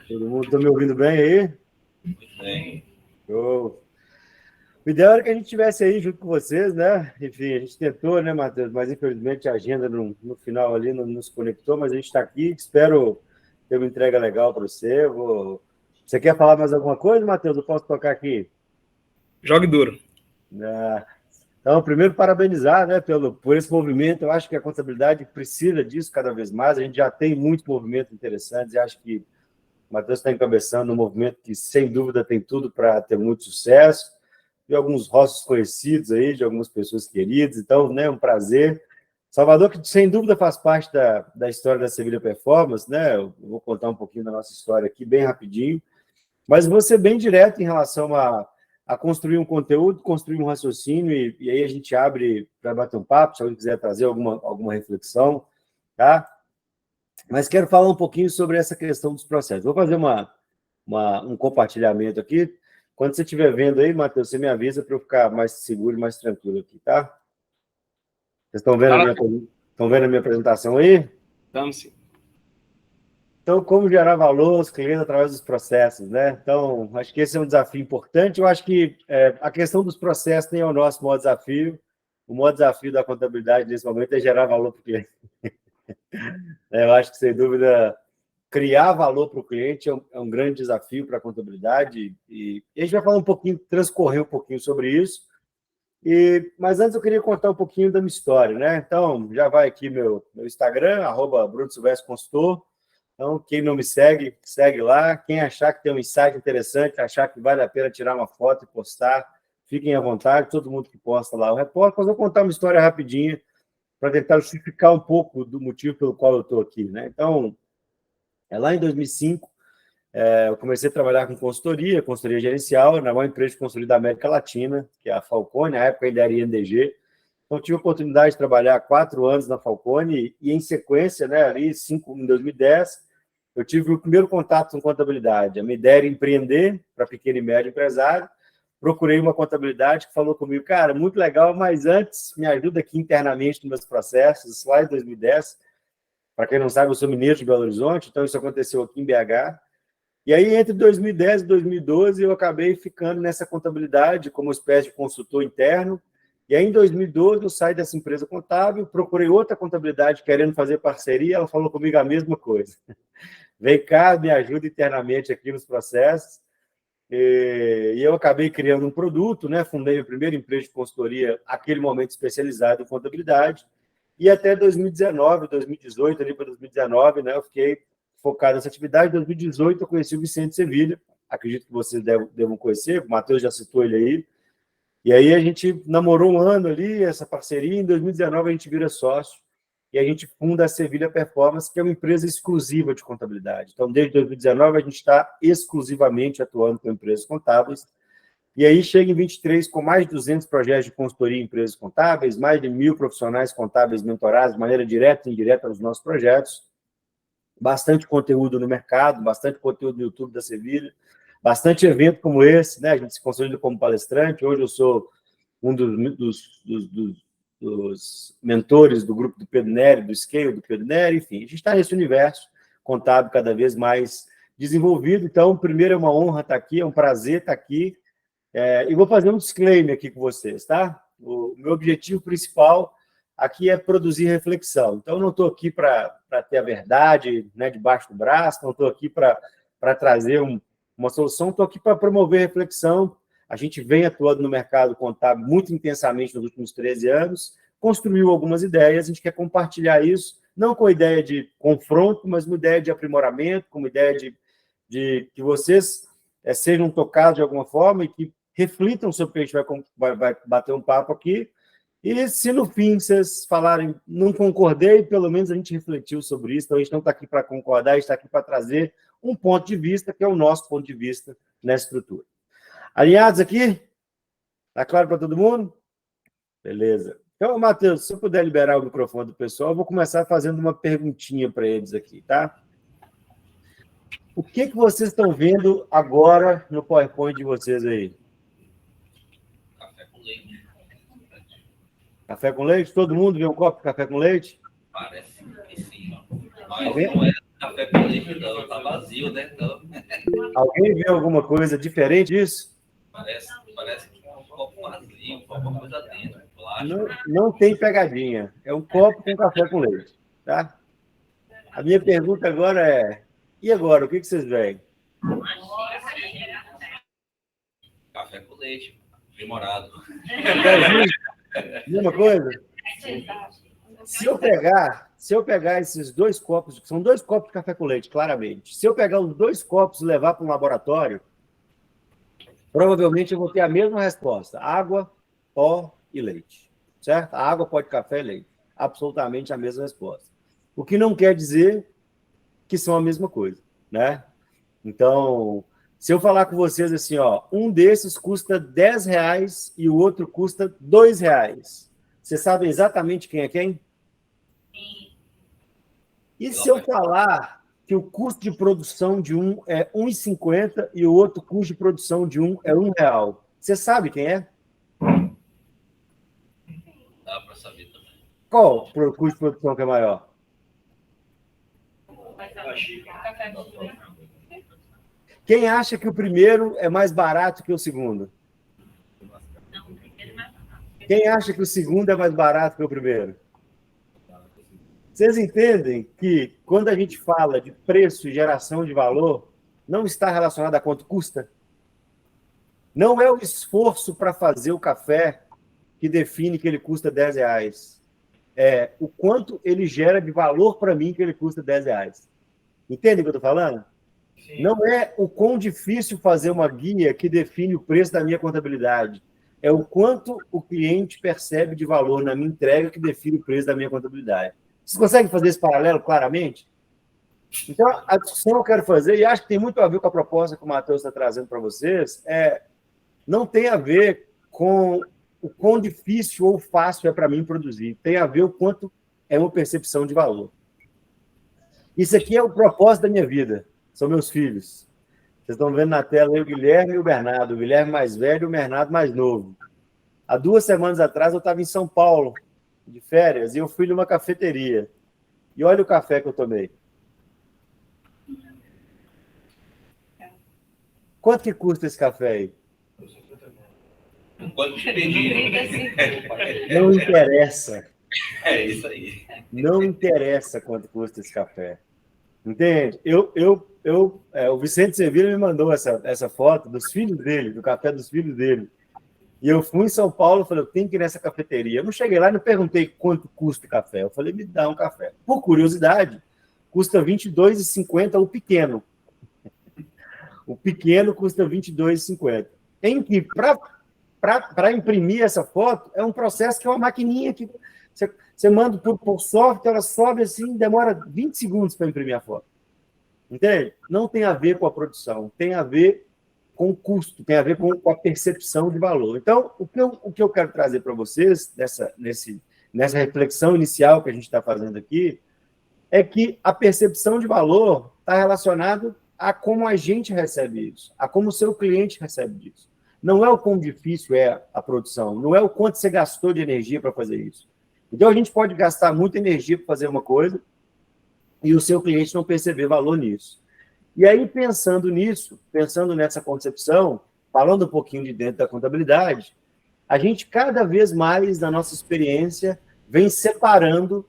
Todo mundo está me ouvindo bem aí? Muito bem. Show. O ideal era que a gente estivesse aí junto com vocês, né? Enfim, a gente tentou, né, Matheus? Mas infelizmente a agenda no final ali não nos conectou, mas a gente está aqui. Espero ter uma entrega legal para você. Você quer falar mais alguma coisa, Matheus? Eu posso tocar aqui? Jogue duro. Então, primeiro, parabenizar, né, por esse movimento. Eu acho que a contabilidade precisa disso cada vez mais. A gente já tem muitos movimentos interessantes e acho que o Matheus está encabeçando um movimento que, sem dúvida, tem tudo para ter muito sucesso. E alguns rostos conhecidos aí, de algumas pessoas queridas. Então, né, um prazer. Salvador, que sem dúvida faz parte da história da Sevilha Performance, né? Eu vou contar um pouquinho da nossa história aqui, bem rapidinho. Mas vou ser bem direto em relação a construir um conteúdo, construir um raciocínio, e aí a gente abre para bater um papo, se alguém quiser trazer alguma reflexão, tá? Mas quero falar um pouquinho sobre essa questão dos processos. Vou fazer um compartilhamento aqui. Quando você estiver vendo aí, Matheus, você me avisa para eu ficar mais seguro e mais tranquilo aqui, tá? Vocês estão vendo a minha apresentação aí? Vamos sim. Então, como gerar valor aos clientes através dos processos, né? Então, acho que esse é um desafio importante. Eu acho que a questão dos processos nem é o nosso maior desafio. O maior desafio da contabilidade nesse momento é gerar valor para o cliente. Eu acho que, sem dúvida, criar valor para o cliente é um grande desafio para a contabilidade. E a gente vai falar um pouquinho, transcorrer um pouquinho sobre isso. Mas antes eu queria contar um pouquinho da minha história, né? Então, já vai aqui meu Instagram, @BrunoSilvestre Consultor. Então, quem não me segue, segue lá. Quem achar que tem um insight interessante, achar que vale a pena tirar uma foto e postar, fiquem à vontade, todo mundo que posta lá. Eu reposto, mas eu vou contar uma história rapidinha para tentar justificar um pouco do motivo pelo qual eu estou aqui, né? Então, lá em 2005, eu comecei a trabalhar com consultoria gerencial, na maior empresa de consultoria da América Latina, que é a Falcone, na época ainda era INDG. Então, tive a oportunidade de trabalhar 4 anos na Falcone e, em sequência, né, ali, em 2010, eu tive o primeiro contato com contabilidade. A minha ideia era empreender para pequeno e médio empresário. Procurei uma contabilidade que falou comigo, cara, muito legal, mas antes me ajuda aqui internamente nos meus processos. Lá em 2010, para quem não sabe, eu sou mineiro de Belo Horizonte, então isso aconteceu aqui em BH. E aí, entre 2010 e 2012, eu acabei ficando nessa contabilidade como espécie de consultor interno. E aí, em 2012, eu saí dessa empresa contábil, procurei outra contabilidade querendo fazer parceria, ela falou comigo a mesma coisa. Vem cá, me ajuda internamente aqui nos processos. E eu acabei criando um produto, né? Fundei a primeira empresa de consultoria, aquele momento especializado em contabilidade. E até 2019, 2018, ali para 2019, né, eu fiquei focado nessa atividade. Em 2018, eu conheci o Vicente Sevilha, acredito que vocês devam conhecer, o Matheus já citou ele aí. E aí a gente namorou um ano ali, essa parceria, em 2019 a gente vira sócio, e a gente funda a Sevilha Performance, que é uma empresa exclusiva de contabilidade. Então, desde 2019, a gente está exclusivamente atuando com empresas contábeis. E aí chega em 23 com mais de 200 projetos de consultoria em empresas contábeis, mais de 1.000 profissionais contábeis mentorados de maneira direta e indireta nos nossos projetos, bastante conteúdo no mercado, bastante conteúdo no YouTube da Sevilha, bastante evento como esse, né? A gente se consolida como palestrante. Hoje eu sou um dos mentores do grupo do Pedro Neri, do Scale do Pedro Neri, enfim, a gente está nesse universo contábil cada vez mais desenvolvido. Então, primeiro, é uma honra estar aqui, é um prazer estar aqui. E vou fazer um disclaimer aqui com vocês, tá? O meu objetivo principal aqui é produzir reflexão. Então, não estou aqui para ter a verdade, né, debaixo do braço, não estou aqui para trazer uma solução, estou aqui para promover reflexão. A gente vem atuando no mercado contábil muito intensamente nos últimos 13 anos, construiu algumas ideias, a gente quer compartilhar isso, não com a ideia de confronto, mas uma ideia de aprimoramento, com uma ideia de que vocês sejam tocados de alguma forma e que reflitam sobre o que a gente vai bater um papo aqui. E se no fim vocês falarem, não concordei, pelo menos a gente refletiu sobre isso. Então, a gente não está aqui para concordar, a gente está aqui para trazer um ponto de vista, que é o nosso ponto de vista nessa estrutura. Alinhados aqui? Está claro para todo mundo? Beleza. Então, Matheus, se eu puder liberar o microfone do pessoal, eu vou começar fazendo uma perguntinha para eles aqui, tá? O que vocês estão vendo agora no PowerPoint de vocês aí? Café com leite. Café com leite? Todo mundo vê um copo de café com leite? Parece que sim. Mas Alguém? não é Café com leite não, tá vazio, né? Então, Alguém vê alguma coisa diferente disso? parece que é um copo vazio, com alguma coisa dentro, plástico. Não tem pegadinha. É um copo com café com leite, tá? A minha pergunta agora é: e agora? O que vocês veem? Café com leite, aprimorado. Mesma coisa? Se eu pegar esses 2 copos, são 2 copos de café com leite, claramente. Se eu pegar os 2 copos e levar para um laboratório, provavelmente eu vou ter a mesma resposta: água, pó e leite. Certo? Água, pó de café e leite. Absolutamente a mesma resposta. O que não quer dizer que são a mesma coisa, né? Então, se eu falar com vocês assim, ó, um desses custa R$ 10 e o outro custa R$ 2, vocês sabem exatamente quem é quem? E se eu falar que o custo de produção de um é R$ 1,50 e o outro custo de produção de um é R$ 1, você sabe quem é? Dá para saber também. Qual o custo de produção que é maior? Quem acha que o primeiro é mais barato que o segundo? Quem acha que o segundo é mais barato que o primeiro? Vocês entendem que quando a gente fala de preço e geração de valor, não está relacionado a quanto custa? Não é o esforço para fazer o café que define que ele custa R$ 10. É o quanto ele gera de valor para mim que ele custa R$ 10. Entende o que eu estou falando? Sim. Não é o quão difícil fazer uma guia que define o preço da minha contabilidade. É o quanto o cliente percebe de valor na minha entrega que define o preço da minha contabilidade. Vocês conseguem fazer esse paralelo claramente? Então, a discussão que eu quero fazer, e acho que tem muito a ver com a proposta que o Matheus está trazendo para vocês, não tem a ver com o quão difícil ou fácil é para mim produzir. Tem a ver o quanto é uma percepção de valor. Isso aqui é o propósito da minha vida. São meus filhos. Vocês estão vendo na tela aí o Guilherme e o Bernardo. O Guilherme mais velho e o Bernardo mais novo. Há 2 semanas atrás eu estava em São Paulo, de férias, e eu fui numa cafeteria. E olha o café que eu tomei. Quanto que custa esse café aí? Quanto te pedi? Não interessa. É isso aí. Não interessa quanto custa esse café. Entende? O Vicente Sevilla me mandou essa foto dos filhos dele, do café dos filhos dele. E eu fui em São Paulo, falei, eu tenho que ir nessa cafeteria. Eu não cheguei lá e não perguntei quanto custa o café. Eu falei, me dá um café. Por curiosidade, custa R$ 22,50 o pequeno. O pequeno custa R$ 22,50. Em que, para imprimir essa foto, é um processo que é uma maquininha que você manda por software, ela sobe assim, demora 20 segundos para imprimir a foto. Entende? Não tem a ver com a produção, tem a ver com o custo, tem a ver com a percepção de valor. Então, o que eu quero trazer para vocês, nessa reflexão inicial que a gente está fazendo aqui, é que a percepção de valor está relacionada a como a gente recebe isso, a como o seu cliente recebe isso. Não é o quão difícil é a produção, não é o quanto você gastou de energia para fazer isso. Então, a gente pode gastar muita energia para fazer uma coisa e o seu cliente não perceber valor nisso. E aí, pensando nisso, pensando nessa concepção, falando um pouquinho de dentro da contabilidade, a gente cada vez mais, na nossa experiência, vem separando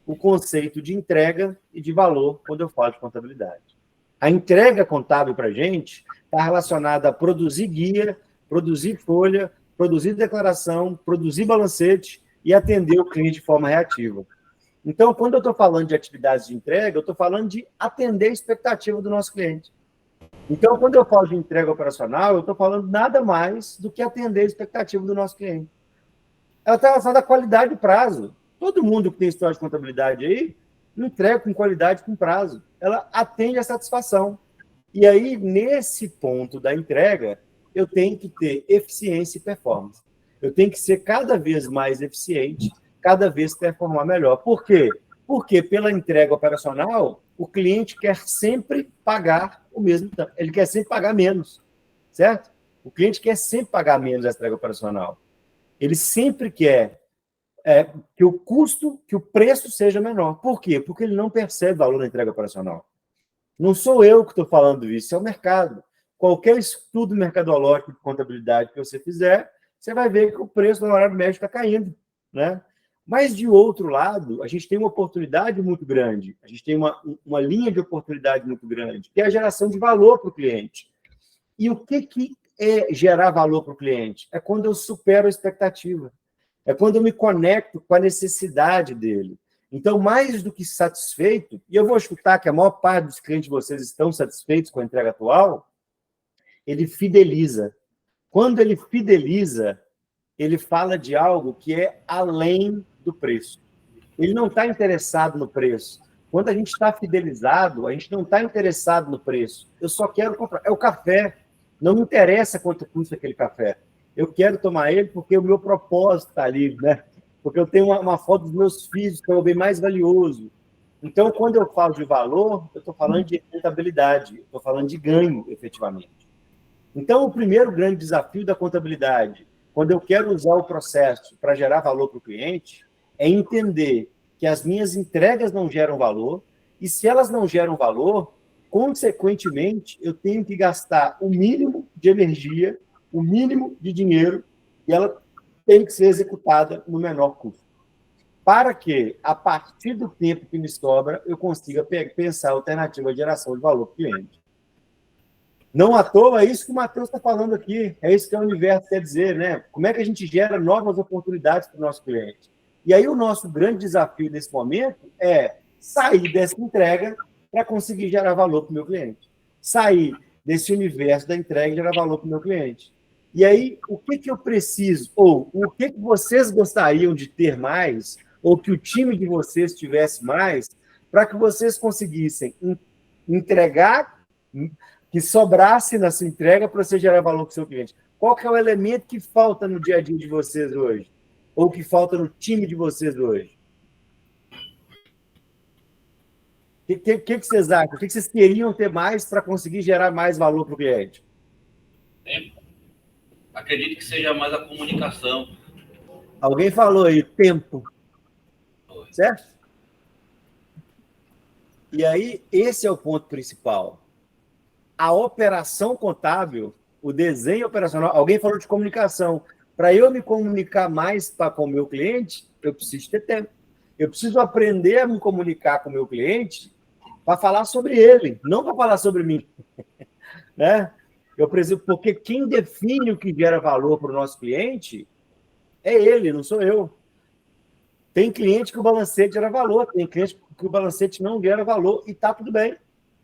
o conceito de entrega e de valor quando eu falo de contabilidade. A entrega contábil para a gente está relacionada a produzir guia, produzir folha, produzir declaração, produzir balancete e atender o cliente de forma reativa. Então, quando eu estou falando de atividades de entrega, eu estou falando de atender a expectativa do nosso cliente. Então, quando eu falo de entrega operacional, eu estou falando nada mais do que atender a expectativa do nosso cliente. Ela está relacionada à qualidade e prazo. Todo mundo que tem história de contabilidade aí, entrega com qualidade e com prazo. Ela atende a satisfação. E aí, nesse ponto da entrega, eu tenho que ter eficiência e performance. Eu tenho que ser cada vez mais eficiente, cada vez performar melhor. Por quê? Porque pela entrega operacional, o cliente quer sempre pagar o mesmo tanto. Ele quer sempre pagar menos, certo? O cliente quer sempre pagar menos a entrega operacional. Ele sempre quer que o custo, que o preço seja menor. Por quê? Porque ele não percebe valor na entrega operacional. Não sou eu que estou falando isso, é o mercado. Qualquer estudo mercadológico de contabilidade que você fizer, você vai ver que o preço do honorário médio está caindo, né? Mas, de outro lado, a gente tem uma oportunidade muito grande, a gente tem uma linha de oportunidade muito grande, que é a geração de valor para o cliente. E o que é gerar valor para o cliente? É quando eu supero a expectativa. É quando eu me conecto com a necessidade dele. Então, mais do que satisfeito, e eu vou chutar que a maior parte dos clientes de vocês estão satisfeitos com a entrega atual, ele fideliza. Quando ele fideliza, ele fala de algo que é além do preço. Ele não está interessado no preço. Quando a gente está fidelizado, a gente não está interessado no preço. Eu só quero comprar. É o café. Não me interessa quanto custa aquele café. Eu quero tomar ele porque o meu propósito está ali, né? Porque eu tenho uma foto dos meus filhos, que é o bem mais valioso. Então, quando eu falo de valor, eu estou falando de rentabilidade, estou falando de ganho, efetivamente. Então, o primeiro grande desafio da contabilidade, quando eu quero usar o processo para gerar valor para o cliente, é entender que as minhas entregas não geram valor, e se elas não geram valor, consequentemente, eu tenho que gastar o mínimo de energia, o mínimo de dinheiro, e ela tem que ser executada no menor custo. Para que, a partir do tempo que me sobra, eu consiga pensar a alternativa de geração de valor para o cliente. Não à toa, é isso que o Matheus está falando aqui, é isso que o universo quer dizer, né? Como é que a gente gera novas oportunidades para o nosso cliente? E aí o nosso grande desafio nesse momento é sair dessa entrega para conseguir gerar valor para o meu cliente. Sair desse universo da entrega e gerar valor para o meu cliente. E aí, o que eu preciso, ou o que vocês gostariam de ter mais, ou que o time de vocês tivesse mais, para que vocês conseguissem entregar, que sobrasse nessa entrega para você gerar valor para o seu cliente? Qual que é o elemento que falta no dia a dia de vocês hoje? Ou que falta no time de vocês hoje? O que vocês acham? O que vocês queriam ter mais para conseguir gerar mais valor para o cliente? Tempo. Acredito que seja mais a comunicação. Alguém falou aí, tempo. Certo? E aí, esse é o ponto principal. A operação contábil, o desenho operacional, alguém falou de comunicação. Para eu me comunicar mais com o meu cliente, eu preciso ter tempo. Eu preciso aprender a me comunicar com o meu cliente para falar sobre ele, não para falar sobre mim. Né? Eu preciso, porque quem define o que gera valor para o nosso cliente é ele, não sou eu. Tem cliente que o balancete gera valor, tem cliente que o balancete não gera valor, e está tudo bem.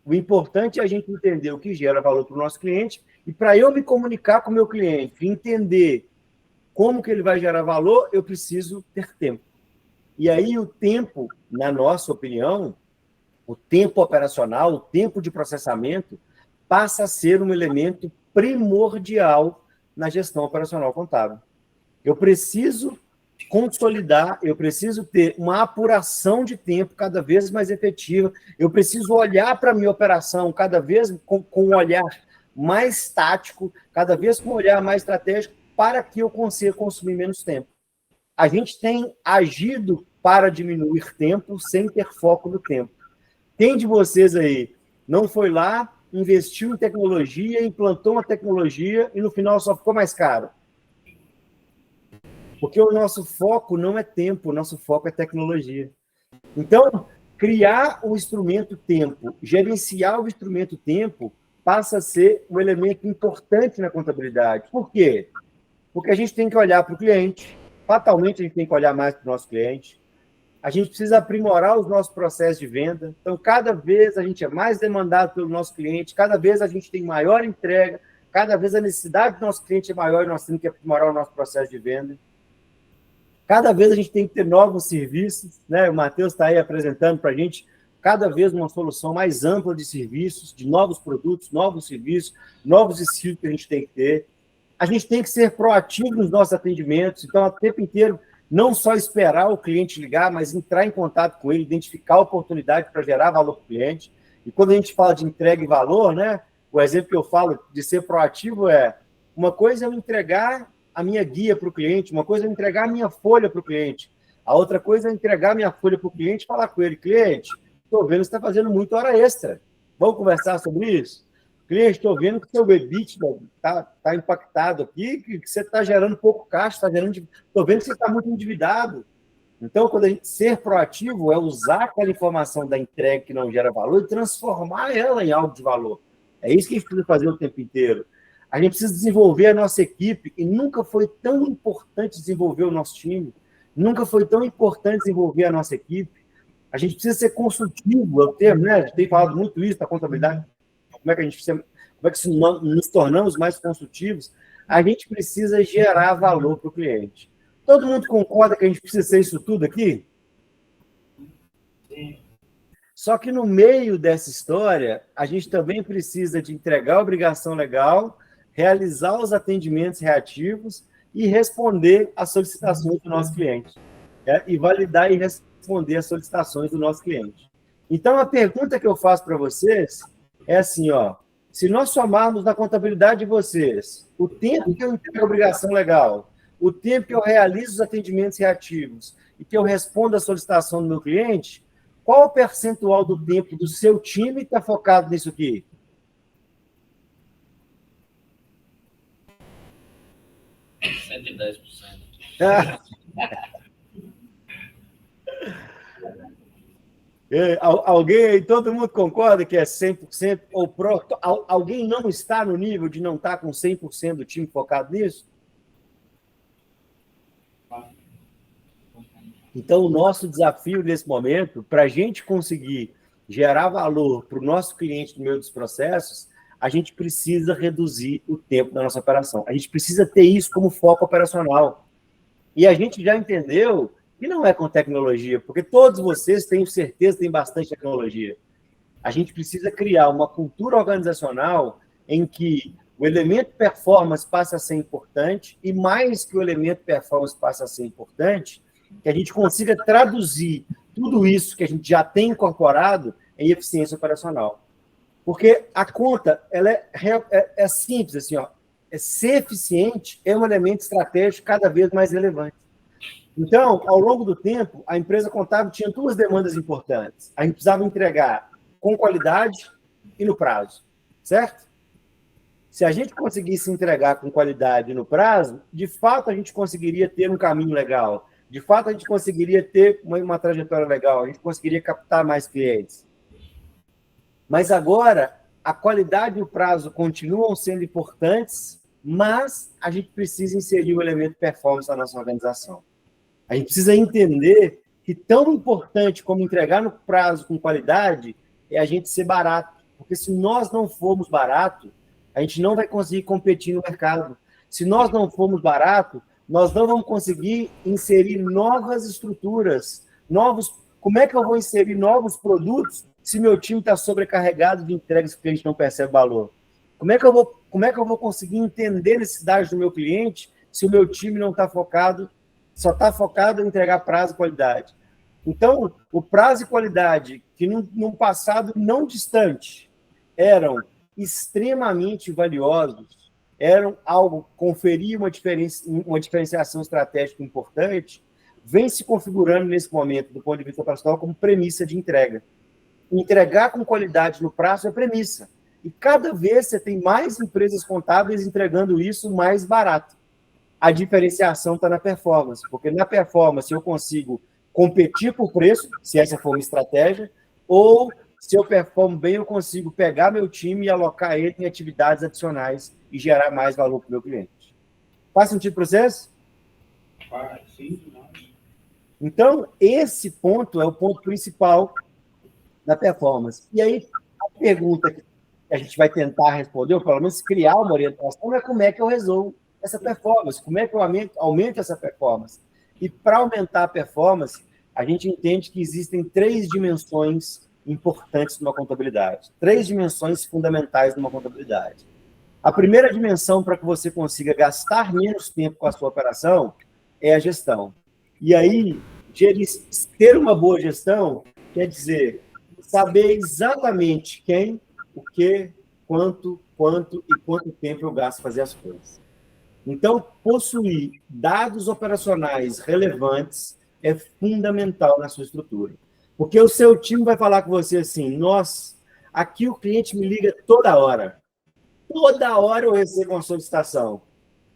O importante é a gente entender o que gera valor para o nosso cliente, e para eu me comunicar com o meu cliente, entender como que ele vai gerar valor, eu preciso ter tempo. E aí o tempo, na nossa opinião, o tempo operacional, o tempo de processamento, passa a ser um elemento primordial na gestão operacional contábil. Eu preciso consolidar, eu preciso ter uma apuração de tempo cada vez mais efetiva, eu preciso olhar para a minha operação cada vez com um olhar mais tático, cada vez com um olhar mais estratégico, para que eu consiga consumir menos tempo. A gente tem agido para diminuir tempo sem ter foco no tempo. Quem de vocês aí não foi lá, investiu em tecnologia, implantou uma tecnologia e no final só ficou mais caro? Porque o nosso foco não é tempo, o nosso foco é tecnologia. Então, criar o instrumento tempo, gerenciar o instrumento tempo, passa a ser um elemento importante na contabilidade. Por quê? Porque a gente tem que olhar para o cliente, fatalmente a gente tem que olhar mais para o nosso cliente, a gente precisa aprimorar os nossos processos de venda, então cada vez a gente é mais demandado pelo nosso cliente, cada vez a gente tem maior entrega, cada vez a necessidade do nosso cliente é maior e nós temos que aprimorar o nosso processo de venda. Cada vez a gente tem que ter novos serviços, né? O Matheus está aí apresentando para a gente cada vez uma solução mais ampla de serviços, de novos produtos, novos serviços, novos estilos que a gente tem que ter. A gente tem que ser proativo nos nossos atendimentos, então, o tempo inteiro, não só esperar o cliente ligar, mas entrar em contato com ele, identificar a oportunidade para gerar valor para o cliente. E quando a gente fala de entrega e valor, né? O exemplo que eu falo de ser proativo é, uma coisa é eu entregar a minha guia para o cliente, uma coisa é entregar a minha folha para o cliente, a outra coisa é entregar a minha folha para o cliente e falar com ele, cliente, estou vendo que você está fazendo muita hora extra, Vamos conversar sobre isso? Cliente, estou vendo que o seu EBITDA está impactado aqui, que você está gerando pouco caixa, estou vendo que você está muito endividado. Então, quando a gente ser proativo é usar aquela informação da entrega que não gera valor e transformar ela em algo de valor. É isso que a gente precisa fazer o tempo inteiro. A gente precisa desenvolver a nossa equipe e nunca foi tão importante desenvolver o nosso time, nunca foi tão importante desenvolver a nossa equipe. A gente precisa ser consultivo, é o termo, né? A gente tem falado muito isso da contabilidade. Como é que nos tornamos mais consultivos? A gente precisa gerar valor para o cliente. Todo mundo concorda que a gente precisa ser isso tudo aqui? Sim. Só que no meio dessa história, a gente também precisa de entregar a obrigação legal, realizar os atendimentos reativos e responder às solicitações do nosso cliente. E validar e responder às solicitações do nosso cliente. Então, a pergunta que eu faço para vocês é assim, ó, se nós somarmos na contabilidade de vocês o tempo que eu entrego a obrigação legal, o tempo que eu realizo os atendimentos reativos e que eu respondo à solicitação do meu cliente, qual o percentual do tempo do seu time está focado nisso aqui? Alguém aí, todo mundo concorda que é 100%? Alguém não está no nível de não estar com 100% do time focado nisso? Então, o nosso desafio nesse momento, para a gente conseguir gerar valor para o nosso cliente no meio dos processos, a gente precisa reduzir o tempo da nossa operação. A gente precisa ter isso como foco operacional. E a gente já entendeu que não é com tecnologia, porque todos vocês, tenho certeza, têm bastante tecnologia. A gente precisa criar uma cultura organizacional em que o elemento performance passa a ser importante e mais que o elemento performance passa a ser importante, que a gente consiga traduzir tudo isso que a gente já tem incorporado em eficiência operacional. Porque a conta ela é simples, assim, ó, ser eficiente é um elemento estratégico cada vez mais relevante. Então, ao longo do tempo, a empresa contábil tinha duas demandas importantes. A gente precisava entregar com qualidade e no prazo, certo? Se a gente conseguisse entregar com qualidade e no prazo, de fato a gente conseguiria ter um caminho legal. De fato, a gente conseguiria ter uma trajetória legal, a gente conseguiria captar mais clientes. Mas agora, a qualidade e o prazo continuam sendo importantes, mas a gente precisa inserir o elemento performance na nossa organização. A gente precisa entender que tão importante como entregar no prazo com qualidade é a gente ser barato. Porque se nós não formos barato, a gente não vai conseguir competir no mercado. Se nós não formos barato, nós não vamos conseguir inserir novas estruturas, como é que eu vou inserir novos produtos se meu time está sobrecarregado de entregas que a gente não percebe valor? Como é que eu vou conseguir entender a necessidade do meu cliente se o meu time não está focado, só está focado em entregar prazo e qualidade? Então, o prazo e qualidade, que num passado não distante eram extremamente valiosos, eram algo, conferia uma diferenciação estratégica importante, vem se configurando nesse momento, do ponto de vista operacional, como premissa de entrega. Entregar com qualidade no prazo é premissa. E cada vez você tem mais empresas contábeis entregando isso mais barato. A diferenciação está na performance, porque na performance eu consigo competir por preço, se essa for uma estratégia, ou se eu performo bem, eu consigo pegar meu time e alocar ele em atividades adicionais e gerar mais valor para o meu cliente. Faz sentido para vocês? Sim. Então, esse ponto é o ponto principal da performance. E aí, a pergunta que a gente vai tentar responder, ou pelo menos criar uma orientação, é como é que eu resolvo essa performance, como é que eu aumento essa performance. E para aumentar a performance, a gente entende que existem 3 dimensões importantes numa contabilidade, 3 dimensões fundamentais numa contabilidade. A primeira dimensão para que você consiga gastar menos tempo com a sua operação é a gestão. E aí, ter uma boa gestão quer dizer saber exatamente quem, o que, quanto e quanto tempo eu gasto para fazer as coisas. Então, possuir dados operacionais relevantes é fundamental na sua estrutura. Porque o seu time vai falar com você assim, Aqui o cliente me liga toda hora. Toda hora eu recebo uma solicitação.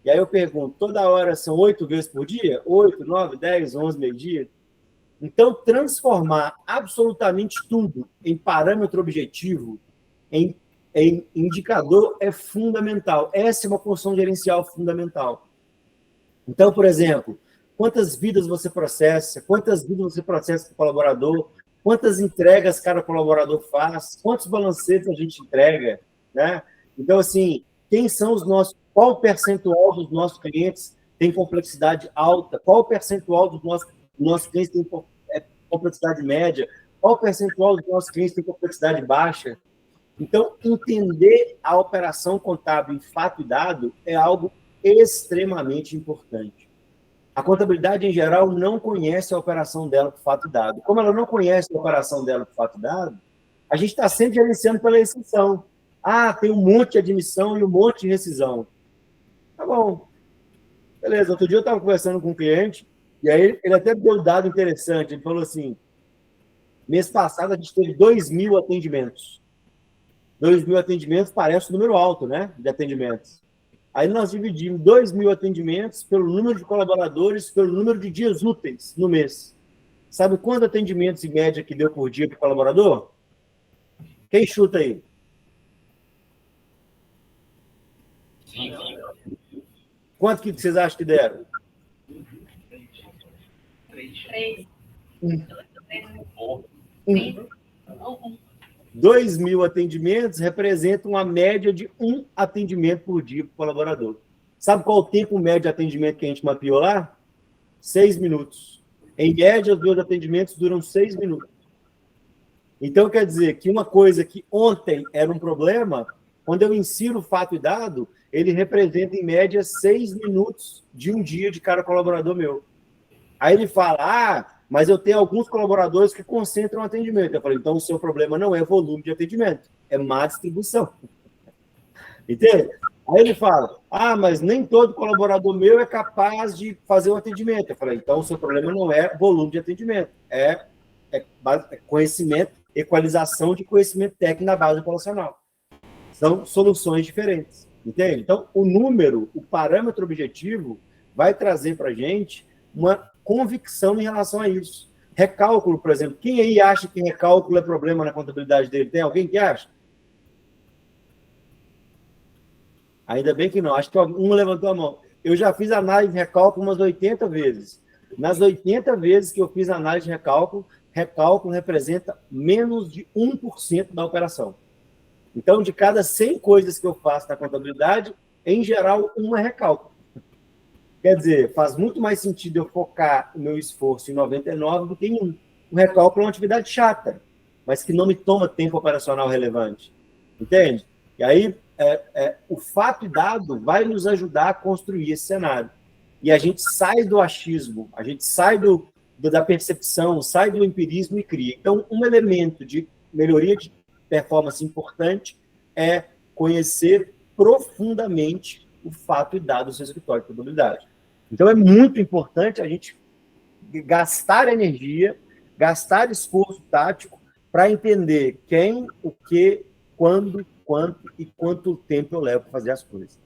E aí eu pergunto, toda hora são 8 vezes por dia? 8, 9, 10, 11, meio-dia? Então, transformar absolutamente tudo em parâmetro objetivo, em indicador, é fundamental. Essa é uma função gerencial fundamental. Então, por exemplo, quantas vidas você processa, quantas vidas você processa com o colaborador, quantas entregas cada colaborador faz, quantos balancetes a gente entrega, né? Então, assim, quem são os nossos, qual o percentual dos nossos clientes tem complexidade alta, qual o percentual dos nossos clientes tem complexidade média, qual o percentual dos nossos clientes tem complexidade baixa. Então, entender a operação contábil em fato e dado é algo extremamente importante. A contabilidade, em geral, não conhece a operação dela por fato e dado. Como ela não conhece a operação dela por fato e dado, a gente está sempre gerenciando pela exceção. Ah, tem um monte de admissão e um monte de rescisão. Tá bom. Beleza, outro dia eu estava conversando com um cliente, e aí ele até deu um dado interessante. Ele falou assim, mês passado a gente teve 2.000 atendimentos. 2.000 atendimentos parece um número alto, né, de atendimentos. Aí nós dividimos 2.000 atendimentos pelo número de colaboradores, pelo número de dias úteis no mês. Sabe quantos atendimentos em média que deu por dia para o colaborador? Quem chuta aí? 5. Quanto que vocês acham que deram? 3. 2.000 atendimentos representam uma média de 1 atendimento por dia para o colaborador. Sabe qual o tempo médio de atendimento que a gente mapeou lá? 6 minutos. Em média, os 2 atendimentos duram 6 minutos. Então, quer dizer que uma coisa que ontem era um problema, quando eu insiro o fato e dado, ele representa, em média, 6 minutos de um dia de cada colaborador meu. Aí ele fala, mas eu tenho alguns colaboradores que concentram o atendimento. Eu falei, então o seu problema não é volume de atendimento, é má distribuição. Entende? Aí ele fala, mas nem todo colaborador meu é capaz de fazer o atendimento. Eu falei, então o seu problema não é volume de atendimento, é conhecimento, equalização de conhecimento técnico na base operacional. São soluções diferentes, entende? Então, o número, o parâmetro objetivo, vai trazer para a gente uma convicção em relação a isso. Recálculo, por exemplo. Quem aí acha que recálculo é problema na contabilidade dele? Tem alguém que acha? Ainda bem que não. Acho que um levantou a mão. Eu já fiz análise de recálculo umas 80 vezes. Nas 80 vezes que eu fiz análise de recálculo representa menos de 1% da operação. Então, de cada 100 coisas que eu faço na contabilidade, em geral, uma é recálculo. Quer dizer, faz muito mais sentido eu focar o meu esforço em 99 do que em 1. O recálculo é uma atividade chata, mas que não me toma tempo operacional relevante. Entende? E aí, o fato e dado vai nos ajudar a construir esse cenário. E a gente sai do achismo, a gente sai da percepção, sai do empirismo e cria. Então, um elemento de melhoria de performance importante é conhecer profundamente o fato e dado do seu escritório de contabilidade. Então, é muito importante a gente gastar energia, gastar esforço tático para entender quem, o que, quando, quanto e quanto tempo eu levo para fazer as coisas.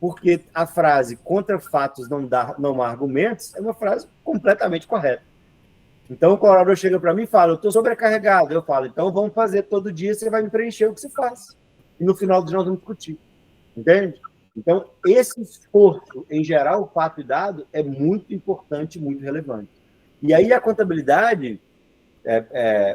Porque a frase contra fatos não há argumentos é uma frase completamente correta. Então, o colaborador chega para mim e fala, eu estou sobrecarregado. Eu falo, então vamos fazer todo dia, você vai me preencher o que você faz. E no final do dia nós vamos discutir. Entende? Então, esse esforço, em geral, o fato e dado, é muito importante, muito relevante. E aí a contabilidade,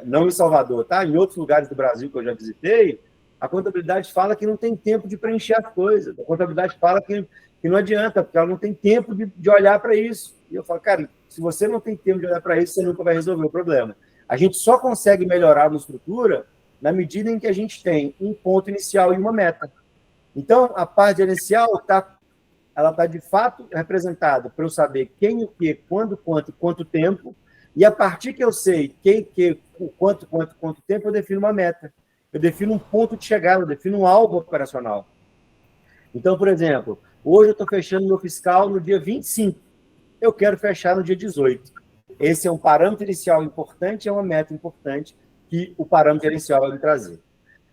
não em Salvador, tá? Em outros lugares do Brasil que eu já visitei, a contabilidade fala que não tem tempo de preencher as coisas. A contabilidade fala que não adianta, porque ela não tem tempo de olhar para isso. E eu falo, cara, se você não tem tempo de olhar para isso, você nunca vai resolver o problema. A gente só consegue melhorar uma estrutura na medida em que a gente tem um ponto inicial e uma meta. Então, a parte inicial ela está, de fato, representada para eu saber quem, o que, quando, quanto e quanto tempo, e a partir que eu sei quem, que, o quanto tempo, eu defino uma meta. Eu defino um ponto de chegada, eu defino um alvo operacional. Então, por exemplo, hoje eu estou fechando meu fiscal no dia 25. Eu quero fechar no dia 18. Esse é um parâmetro inicial importante, é uma meta importante que o parâmetro inicial vai me trazer.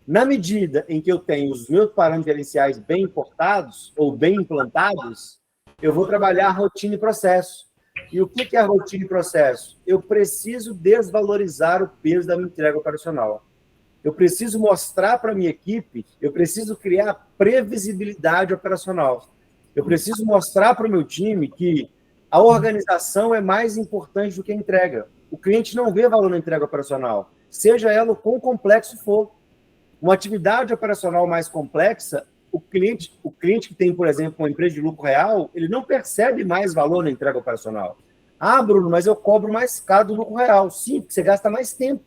Na medida em que eu tenho os meus parâmetros gerenciais bem importados ou bem implantados, eu vou trabalhar rotina e processo. E o que é rotina e processo? Eu preciso desvalorizar o peso da minha entrega operacional. Eu preciso mostrar para a minha equipe, eu preciso criar previsibilidade operacional. Eu preciso mostrar para o meu time que a organização é mais importante do que a entrega. O cliente não vê valor na entrega operacional, seja ela o quão complexo for. Uma atividade operacional mais complexa, o cliente que tem, por exemplo, uma empresa de lucro real, ele não percebe mais valor na entrega operacional. Ah, Bruno, mas eu cobro mais caro do lucro real. Sim, porque você gasta mais tempo.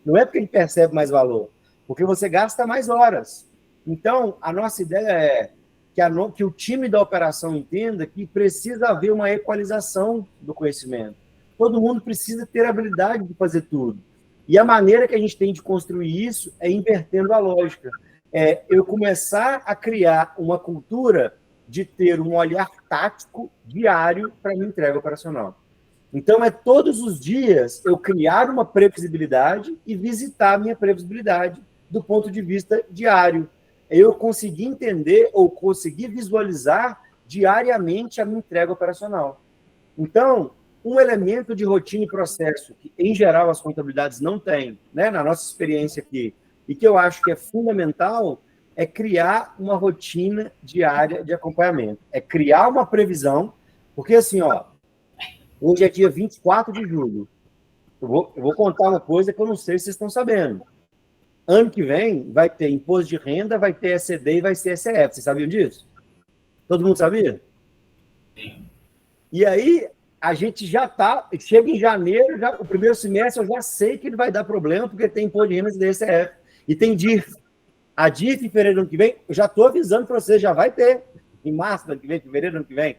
Não é porque ele percebe mais valor, porque você gasta mais horas. Então, a nossa ideia é que o time da operação entenda que precisa haver uma equalização do conhecimento. Todo mundo precisa ter a habilidade de fazer tudo. E a maneira que a gente tem de construir isso é invertendo a lógica. É eu começar a criar uma cultura de ter um olhar tático diário para a minha entrega operacional. Então, é todos os dias eu criar uma previsibilidade e visitar a minha previsibilidade do ponto de vista diário. Eu conseguir entender ou conseguir visualizar diariamente a minha entrega operacional. Então, um elemento de rotina e processo que, em geral, as contabilidades não têm, né, na nossa experiência aqui, e que eu acho que é fundamental, é criar uma rotina diária de acompanhamento. É criar uma previsão, porque assim, hoje é dia 24 de julho. Eu vou contar uma coisa que eu não sei se vocês estão sabendo. Ano que vem vai ter imposto de renda, vai ter ECD e vai ter ECF. Vocês sabiam disso? Todo mundo sabia? Sim. E aí, a gente já chega em janeiro, o primeiro semestre, eu já sei que ele vai dar problema, porque tem imposto de renda e ECF. E tem DIF. A DIF, em fevereiro do ano que vem, eu já estou avisando para vocês, já vai ter. Em março do ano que vem, fevereiro do ano que vem.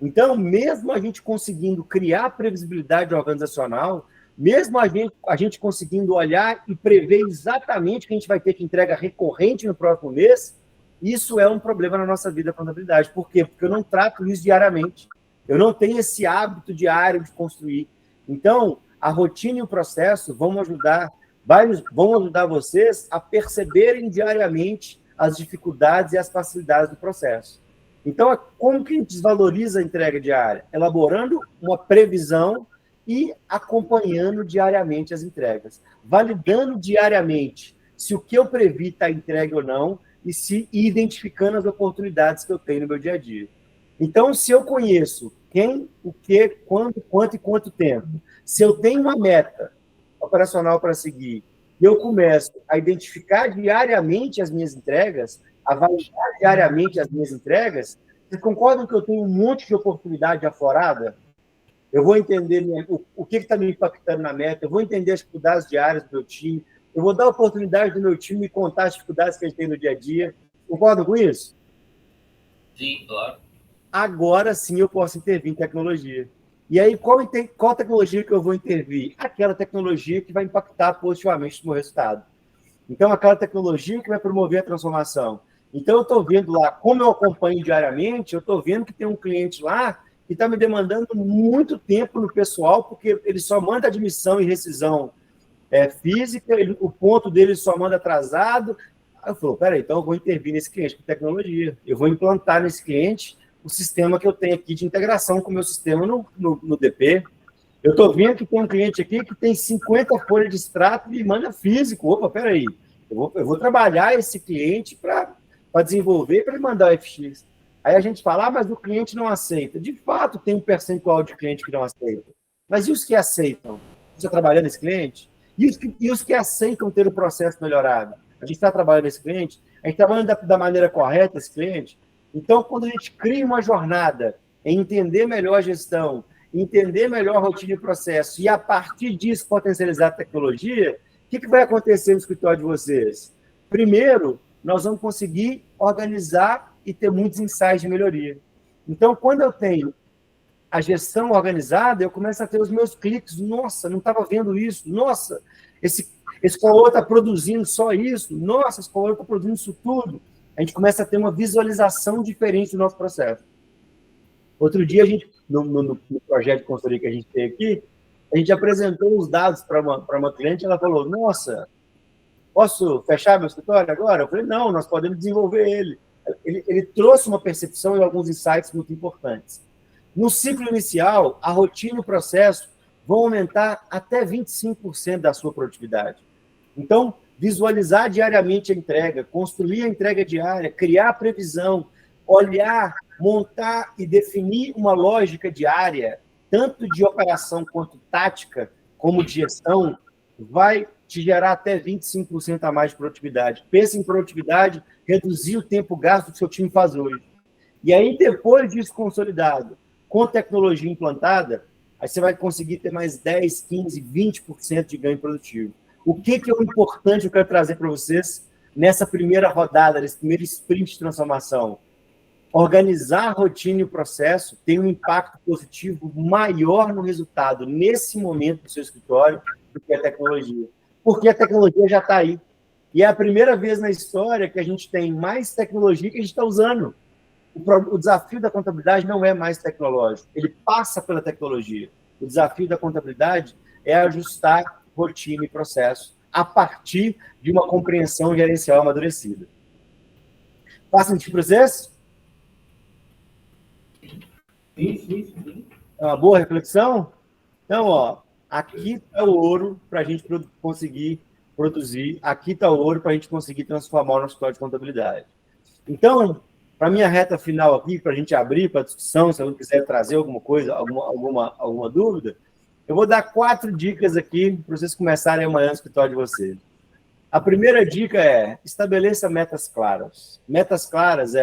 Então, mesmo a gente conseguindo criar previsibilidade organizacional, mesmo a gente conseguindo olhar e prever exatamente o que a gente vai ter de entrega recorrente no próximo mês, isso é um problema na nossa vida da contabilidade. Por quê? Porque eu não trato isso diariamente. Eu não tenho esse hábito diário de construir. Então, a rotina e o processo vão ajudar vocês a perceberem diariamente as dificuldades e as facilidades do processo. Então, como que a gente desvaloriza a entrega diária? Elaborando uma previsão e acompanhando diariamente as entregas. Validando diariamente se o que eu previ está entregue ou não e identificando as oportunidades que eu tenho no meu dia a dia. Então, se eu conheço quem, o que, quando, quanto e quanto tempo, se eu tenho uma meta operacional para seguir e eu começo a identificar diariamente as minhas entregas, a validar diariamente as minhas entregas, vocês concordam que eu tenho um monte de oportunidade aflorada? Eu vou entender o que está me impactando na meta, eu vou entender as dificuldades diárias do meu time, eu vou dar a oportunidade do meu time me contar as dificuldades que ele tem no dia a dia. Concordam com isso? Sim, claro. Agora sim eu posso intervir em tecnologia. E aí, qual tecnologia que eu vou intervir? Aquela tecnologia que vai impactar positivamente no meu resultado. Então, aquela tecnologia que vai promover a transformação. Então, eu estou vendo lá, como eu acompanho diariamente, eu estou vendo que tem um cliente lá que está me demandando muito tempo no pessoal, porque ele só manda admissão e rescisão física, o ponto dele só manda atrasado. Aí eu falo, peraí, então eu vou intervir nesse cliente com tecnologia. Eu vou implantar nesse cliente o sistema que eu tenho aqui de integração com o meu sistema no DP. Eu estou vendo que tem um cliente aqui que tem 50 folhas de extrato e manda físico. Opa, peraí, eu vou trabalhar esse cliente para desenvolver, para ele mandar o FX. Aí a gente fala, mas o cliente não aceita. De fato, tem um percentual de cliente que não aceita. Mas e os que aceitam? Você está trabalhando nesse cliente? E os que aceitam ter o processo melhorado? A gente está trabalhando nesse cliente? A gente está trabalhando da maneira correta esse cliente? Então, quando a gente cria uma jornada em entender melhor a gestão, entender melhor a rotina e processo, e a partir disso potencializar a tecnologia, o que vai acontecer no escritório de vocês? Primeiro, nós vamos conseguir organizar e ter muitos insights de melhoria. Então, quando eu tenho a gestão organizada, eu começo a ter os meus cliques. Nossa, não estava vendo isso. Nossa, esse colaborador está produzindo só isso. Nossa, esse colaborador está produzindo isso tudo. A gente começa a ter uma visualização diferente do nosso processo. Outro dia, a gente, no projeto de consultoria que a gente tem aqui, a gente apresentou os dados para uma cliente, ela falou, nossa, posso fechar meu escritório agora? Eu falei, não, nós podemos desenvolver ele. Ele trouxe uma percepção e alguns insights muito importantes. No ciclo inicial, a rotina e o processo vão aumentar até 25% da sua produtividade. Então, visualizar diariamente a entrega, construir a entrega diária, criar a previsão, olhar, montar e definir uma lógica diária, tanto de operação quanto tática, como de gestão, vai te gerar até 25% a mais de produtividade. Pense em produtividade, reduzir o tempo gasto que seu time faz hoje. E aí, depois disso consolidado, com tecnologia implantada, aí você vai conseguir ter mais 10, 15, 20% de ganho produtivo. O que é o importante que eu quero trazer para vocês nessa primeira rodada, nesse primeiro sprint de transformação? Organizar a rotina e o processo tem um impacto positivo maior no resultado nesse momento do seu escritório do que a tecnologia. Porque a tecnologia já está aí. E é a primeira vez na história que a gente tem mais tecnologia que a gente está usando. O desafio da contabilidade não é mais tecnológico, ele passa pela tecnologia. O desafio da contabilidade é ajustar rotina e processo a partir de uma compreensão gerencial amadurecida. Faz sentido para vocês? Sim. É uma boa reflexão? Então, ó, aqui está o ouro para a gente conseguir produzir, aqui está o ouro para a gente conseguir transformar o nosso escritório de contabilidade. Então, para a minha reta final aqui, para a gente abrir para a discussão, se alguém quiser trazer alguma coisa, alguma dúvida, eu vou dar 4 dicas aqui para vocês começarem amanhã no escritório de vocês. A primeira dica é, estabeleça metas claras. Metas claras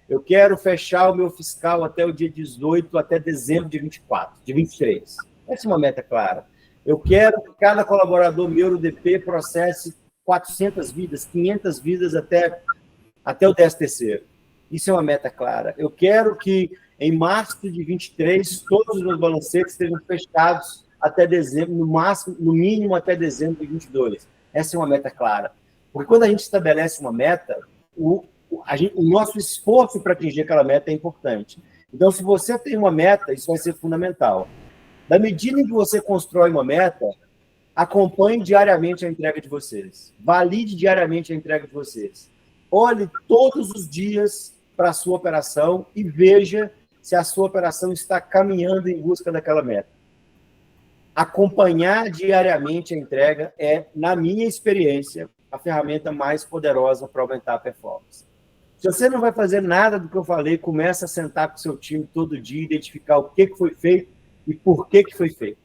eu quero fechar o meu fiscal até o dia 18, até dezembro de 23. Essa é uma meta clara. Eu quero que cada colaborador meu no DP processe 400 vidas, 500 vidas até o 10º. Isso é uma meta clara. Eu quero que, em março de 23, todos os meus balancetes estejam fechados até dezembro, no mínimo até dezembro de 22. Essa é uma meta clara. Porque quando a gente estabelece uma meta, o nosso esforço para atingir aquela meta é importante. Então, se você tem uma meta, isso vai ser fundamental. Da medida em que você constrói uma meta, acompanhe diariamente a entrega de vocês. Valide diariamente a entrega de vocês. Olhe todos os dias para a sua operação e veja se a sua operação está caminhando em busca daquela meta. Acompanhar diariamente a entrega é, na minha experiência, a ferramenta mais poderosa para aumentar a performance. Se você não vai fazer nada do que eu falei, começa a sentar com o seu time todo dia, identificar o que foi feito e por que foi feito.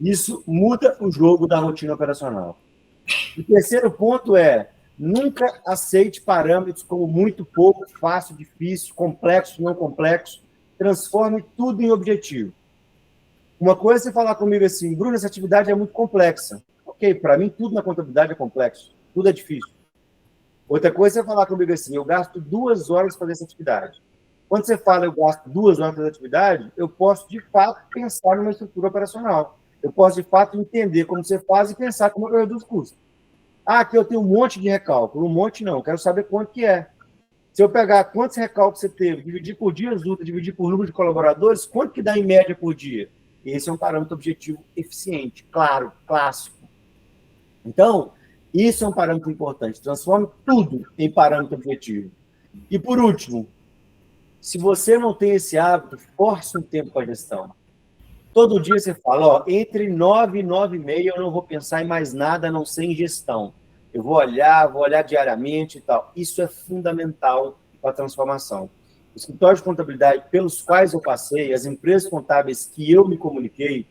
Isso muda o jogo da rotina operacional. O terceiro ponto nunca aceite parâmetros como muito pouco, fácil, difícil, complexo, não complexo. Transforme tudo em objetivo. Uma coisa é você falar comigo assim, Bruno, essa atividade é muito complexa. Ok, para mim tudo na contabilidade é complexo, tudo é difícil. Outra coisa é você falar comigo assim, eu gasto 2 horas para fazer essa atividade. Quando você fala eu gasto 2 horas para fazer essa atividade, eu posso, de fato, pensar numa estrutura operacional. Eu posso, de fato, entender como você faz e pensar como eu reduzo custos. Aqui eu tenho um monte de recálculo. Um monte não, quero saber quanto que é. Se eu pegar quantos recálculos você teve, dividir por dias úteis, dividir por número de colaboradores, quanto que dá em média por dia? Esse é um parâmetro objetivo eficiente, claro, clássico. Então, isso é um parâmetro importante. Transforme tudo em parâmetro objetivo. E, por último, se você não tem esse hábito, force um tempo para a gestão. Todo dia você fala, entre 9 e 9h30 eu não vou pensar em mais nada, a não ser em gestão. Eu vou olhar diariamente e tal. Isso é fundamental para a transformação. Os escritórios de contabilidade pelos quais eu passei, as empresas contábeis que eu me comuniquei,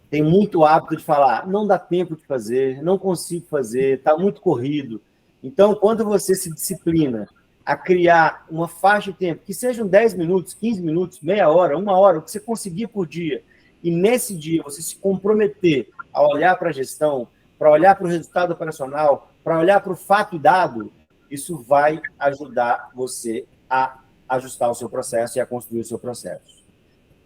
têm muito hábito de falar, não dá tempo de fazer, não consigo fazer, está muito corrido. Então, quando você se disciplina a criar uma faixa de tempo, que sejam 10 minutos, 15 minutos, meia hora, 1 hora, o que você conseguir por dia, e nesse dia você se comprometer a olhar para a gestão, para olhar para o resultado operacional, para olhar para o fato e dado, isso vai ajudar você a ajustar o seu processo e a construir o seu processo.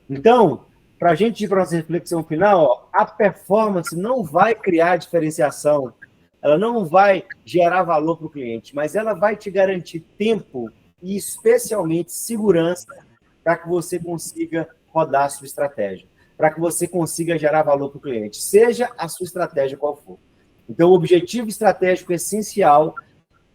Então, para a gente ir para a nossa reflexão final, a performance não vai criar diferenciação, ela não vai gerar valor para o cliente, mas ela vai te garantir tempo e, especialmente, segurança para que você consiga rodar a sua estratégia, para que você consiga gerar valor para o cliente, seja a sua estratégia qual for. Então, o objetivo estratégico essencial,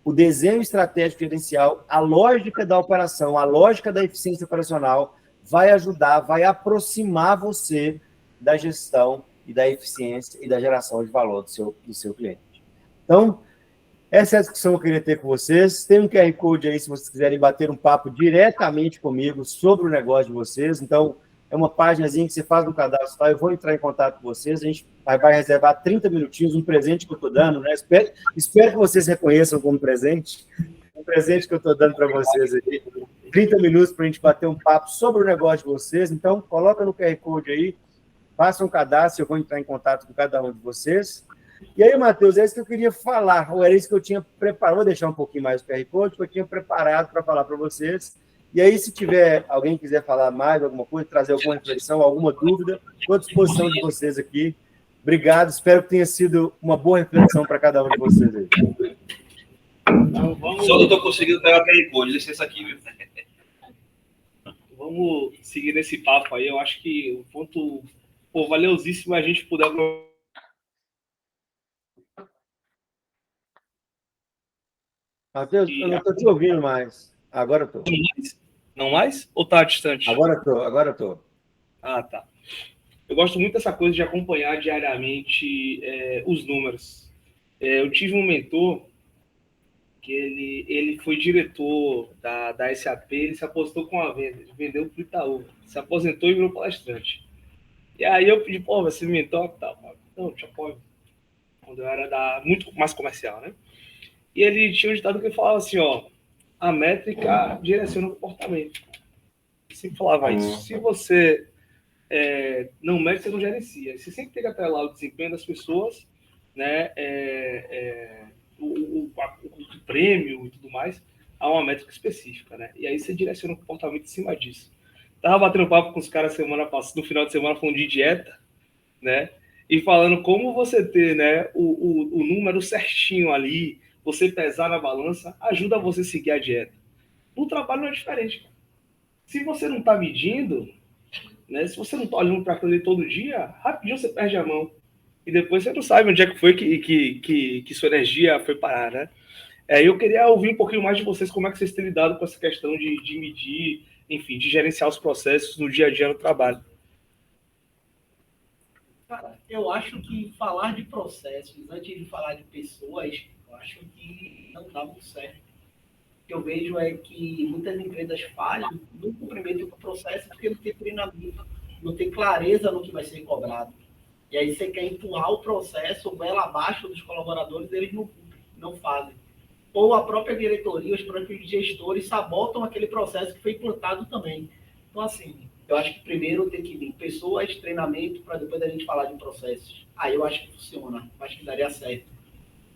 o desenho estratégico gerencial, a lógica da operação, a lógica da eficiência operacional vai ajudar, vai aproximar você da gestão e da eficiência e da geração de valor do seu cliente. Então, essa é a discussão que eu queria ter com vocês. Tem um QR Code aí, se vocês quiserem bater um papo diretamente comigo sobre o negócio de vocês. Então, é uma páginazinha que você faz no cadastro, tá? Eu vou entrar em contato com vocês, a gente vai reservar 30 minutinhos, um presente que eu estou dando, né? Espero que vocês reconheçam como presente, um presente que eu estou dando para vocês aí. 30 minutos para a gente bater um papo sobre o negócio de vocês. Então, coloca no QR Code aí, faça um cadastro, eu vou entrar em contato com cada um de vocês. E aí, Matheus, é isso que eu queria falar, ou era isso que eu tinha preparado, vou deixar um pouquinho mais o QR Code, que eu tinha preparado para falar para vocês. E aí, se tiver alguém que quiser falar mais alguma coisa, trazer alguma reflexão, alguma dúvida, estou à disposição de vocês aqui. Obrigado, espero que tenha sido uma boa reflexão para cada um de vocês aí. Então, Só não estou conseguindo pegar o QR Code, licença aqui, viu? Vamos seguir nesse papo aí. Eu acho que o ponto valiosíssimo é a gente poder... Matheus, eu não estou te ouvindo mais. Agora eu estou. Não mais? Ou está distante? Agora estou. Ah, tá. Eu gosto muito dessa coisa de acompanhar diariamente os números. Eu tive um mentor que ele foi diretor da SAP, ele se apostou com a venda, ele vendeu para o Itaú, se aposentou e virou palestrante. E aí eu pedi, pô, vai ser mentor e tal. Não, te apoio. Quando eu era muito mais comercial, né? E ele tinha um ditado que ele falava assim, ó, a métrica direciona o comportamento. Ele sempre falava isso. Se você não mede, você não gerencia. Você sempre tem que atrelar o desempenho das pessoas, né? O prêmio e tudo mais, a uma métrica específica, né? E aí você direciona o comportamento em cima disso. Tava batendo papo com os caras semana passada, no final de semana, falando de dieta, né? E falando como você ter, né, o número certinho ali, você pesar na balança, ajuda você a seguir a dieta. No trabalho não é diferente. Se você não está medindo, né, se você não está olhando para aquilo ali todo dia, rapidinho você perde a mão. E depois você não sabe onde é que foi que sua energia foi parar, né? Eu queria ouvir um pouquinho mais de vocês, como é que vocês têm lidado com essa questão de medir, enfim, de gerenciar os processos no dia a dia no trabalho. Cara, eu acho que falar de processos antes de falar de pessoas, eu acho que não dá muito certo. O que eu vejo é que muitas empresas falham no cumprimento do processo porque não tem treinamento, não tem clareza no que vai ser cobrado. E aí você quer empurrar o processo goela abaixo dos colaboradores, eles não fazem. Ou a própria diretoria, os próprios gestores sabotam aquele processo que foi implantado também. Então, assim, eu acho que primeiro tem que vir pessoas, treinamento, para depois a gente falar de processos. Aí eu acho que funciona, acho que daria certo.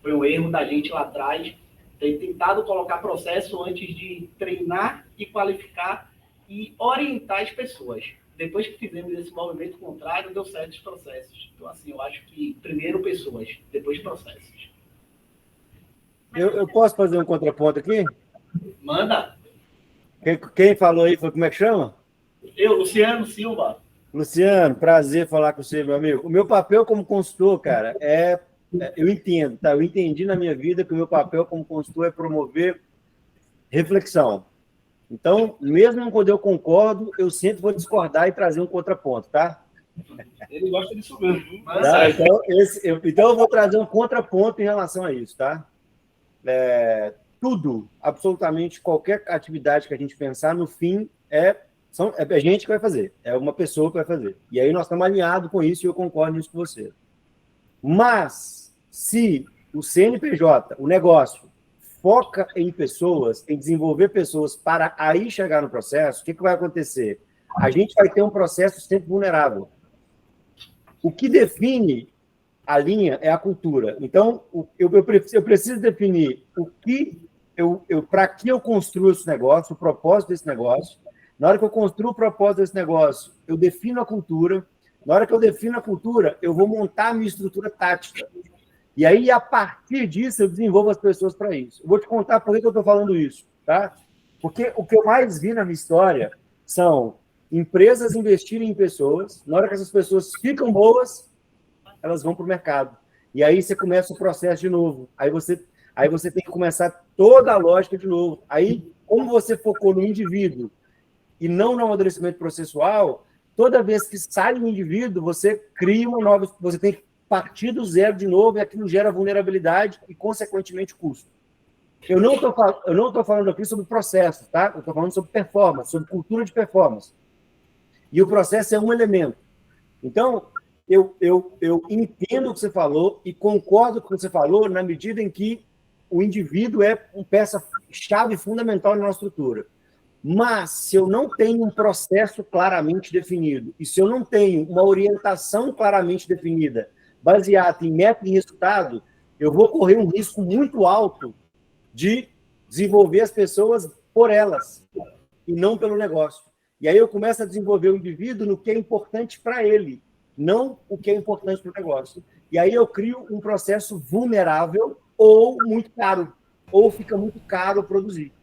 Foi um erro da gente lá atrás, ter tentado colocar processo antes de treinar e qualificar e orientar as pessoas. Depois que fizemos esse movimento contrário, deu certo os processos. Então, assim, eu acho que primeiro pessoas, depois processos. Eu posso fazer um contraponto aqui? Manda. Quem falou aí foi, como é que chama? Eu, Luciano Silva. Luciano, prazer falar com você, meu amigo. O meu papel como consultor, cara, eu entendo, tá? Eu entendi na minha vida que o meu papel como consultor é promover reflexão. Então, mesmo quando eu concordo, eu sempre vou discordar e trazer um contraponto, tá? Ele gosta disso mesmo. Tá? Então, eu vou trazer um contraponto em relação a isso, tá? Tudo, absolutamente qualquer atividade que a gente pensar, no fim, é a gente que vai fazer, é uma pessoa que vai fazer. E aí nós estamos alinhados com isso e eu concordo nisso com você. Mas, se o CNPJ, o negócio, foca em pessoas, em desenvolver pessoas para aí chegar no processo, o que vai acontecer? A gente vai ter um processo sempre vulnerável. O que define a linha é a cultura. Então, eu preciso definir para que eu construo esse negócio, o propósito desse negócio. Na hora que eu construo o propósito desse negócio, eu defino a cultura. Na hora que eu defino a cultura, eu vou montar a minha estrutura tática. E aí, a partir disso, eu desenvolvo as pessoas para isso. Eu vou te contar por que eu estou falando isso, tá? Porque o que eu mais vi na minha história são empresas investirem em pessoas. Na hora que essas pessoas ficam boas, elas vão para o mercado. E aí você começa o processo de novo. Aí você tem que começar toda a lógica de novo. Aí, como você focou no indivíduo e não no amadurecimento processual, toda vez que sai um indivíduo, você cria uma nova... Você tem que partir do zero de novo, e aquilo gera vulnerabilidade e, consequentemente, custo. Eu não estou falando aqui sobre processo, tá? Eu estou falando sobre performance, sobre cultura de performance. E o processo é um elemento. Então, eu entendo o que você falou e concordo com o que você falou na medida em que o indivíduo é uma peça-chave fundamental na nossa estrutura. Mas, se eu não tenho um processo claramente definido e se eu não tenho uma orientação claramente definida, baseada em meta e resultado, eu vou correr um risco muito alto de desenvolver as pessoas por elas e não pelo negócio. E aí eu começo a desenvolver o indivíduo no que é importante para ele, não o que é importante para o negócio. E aí eu crio um processo vulnerável ou muito caro, ou fica muito caro produzir.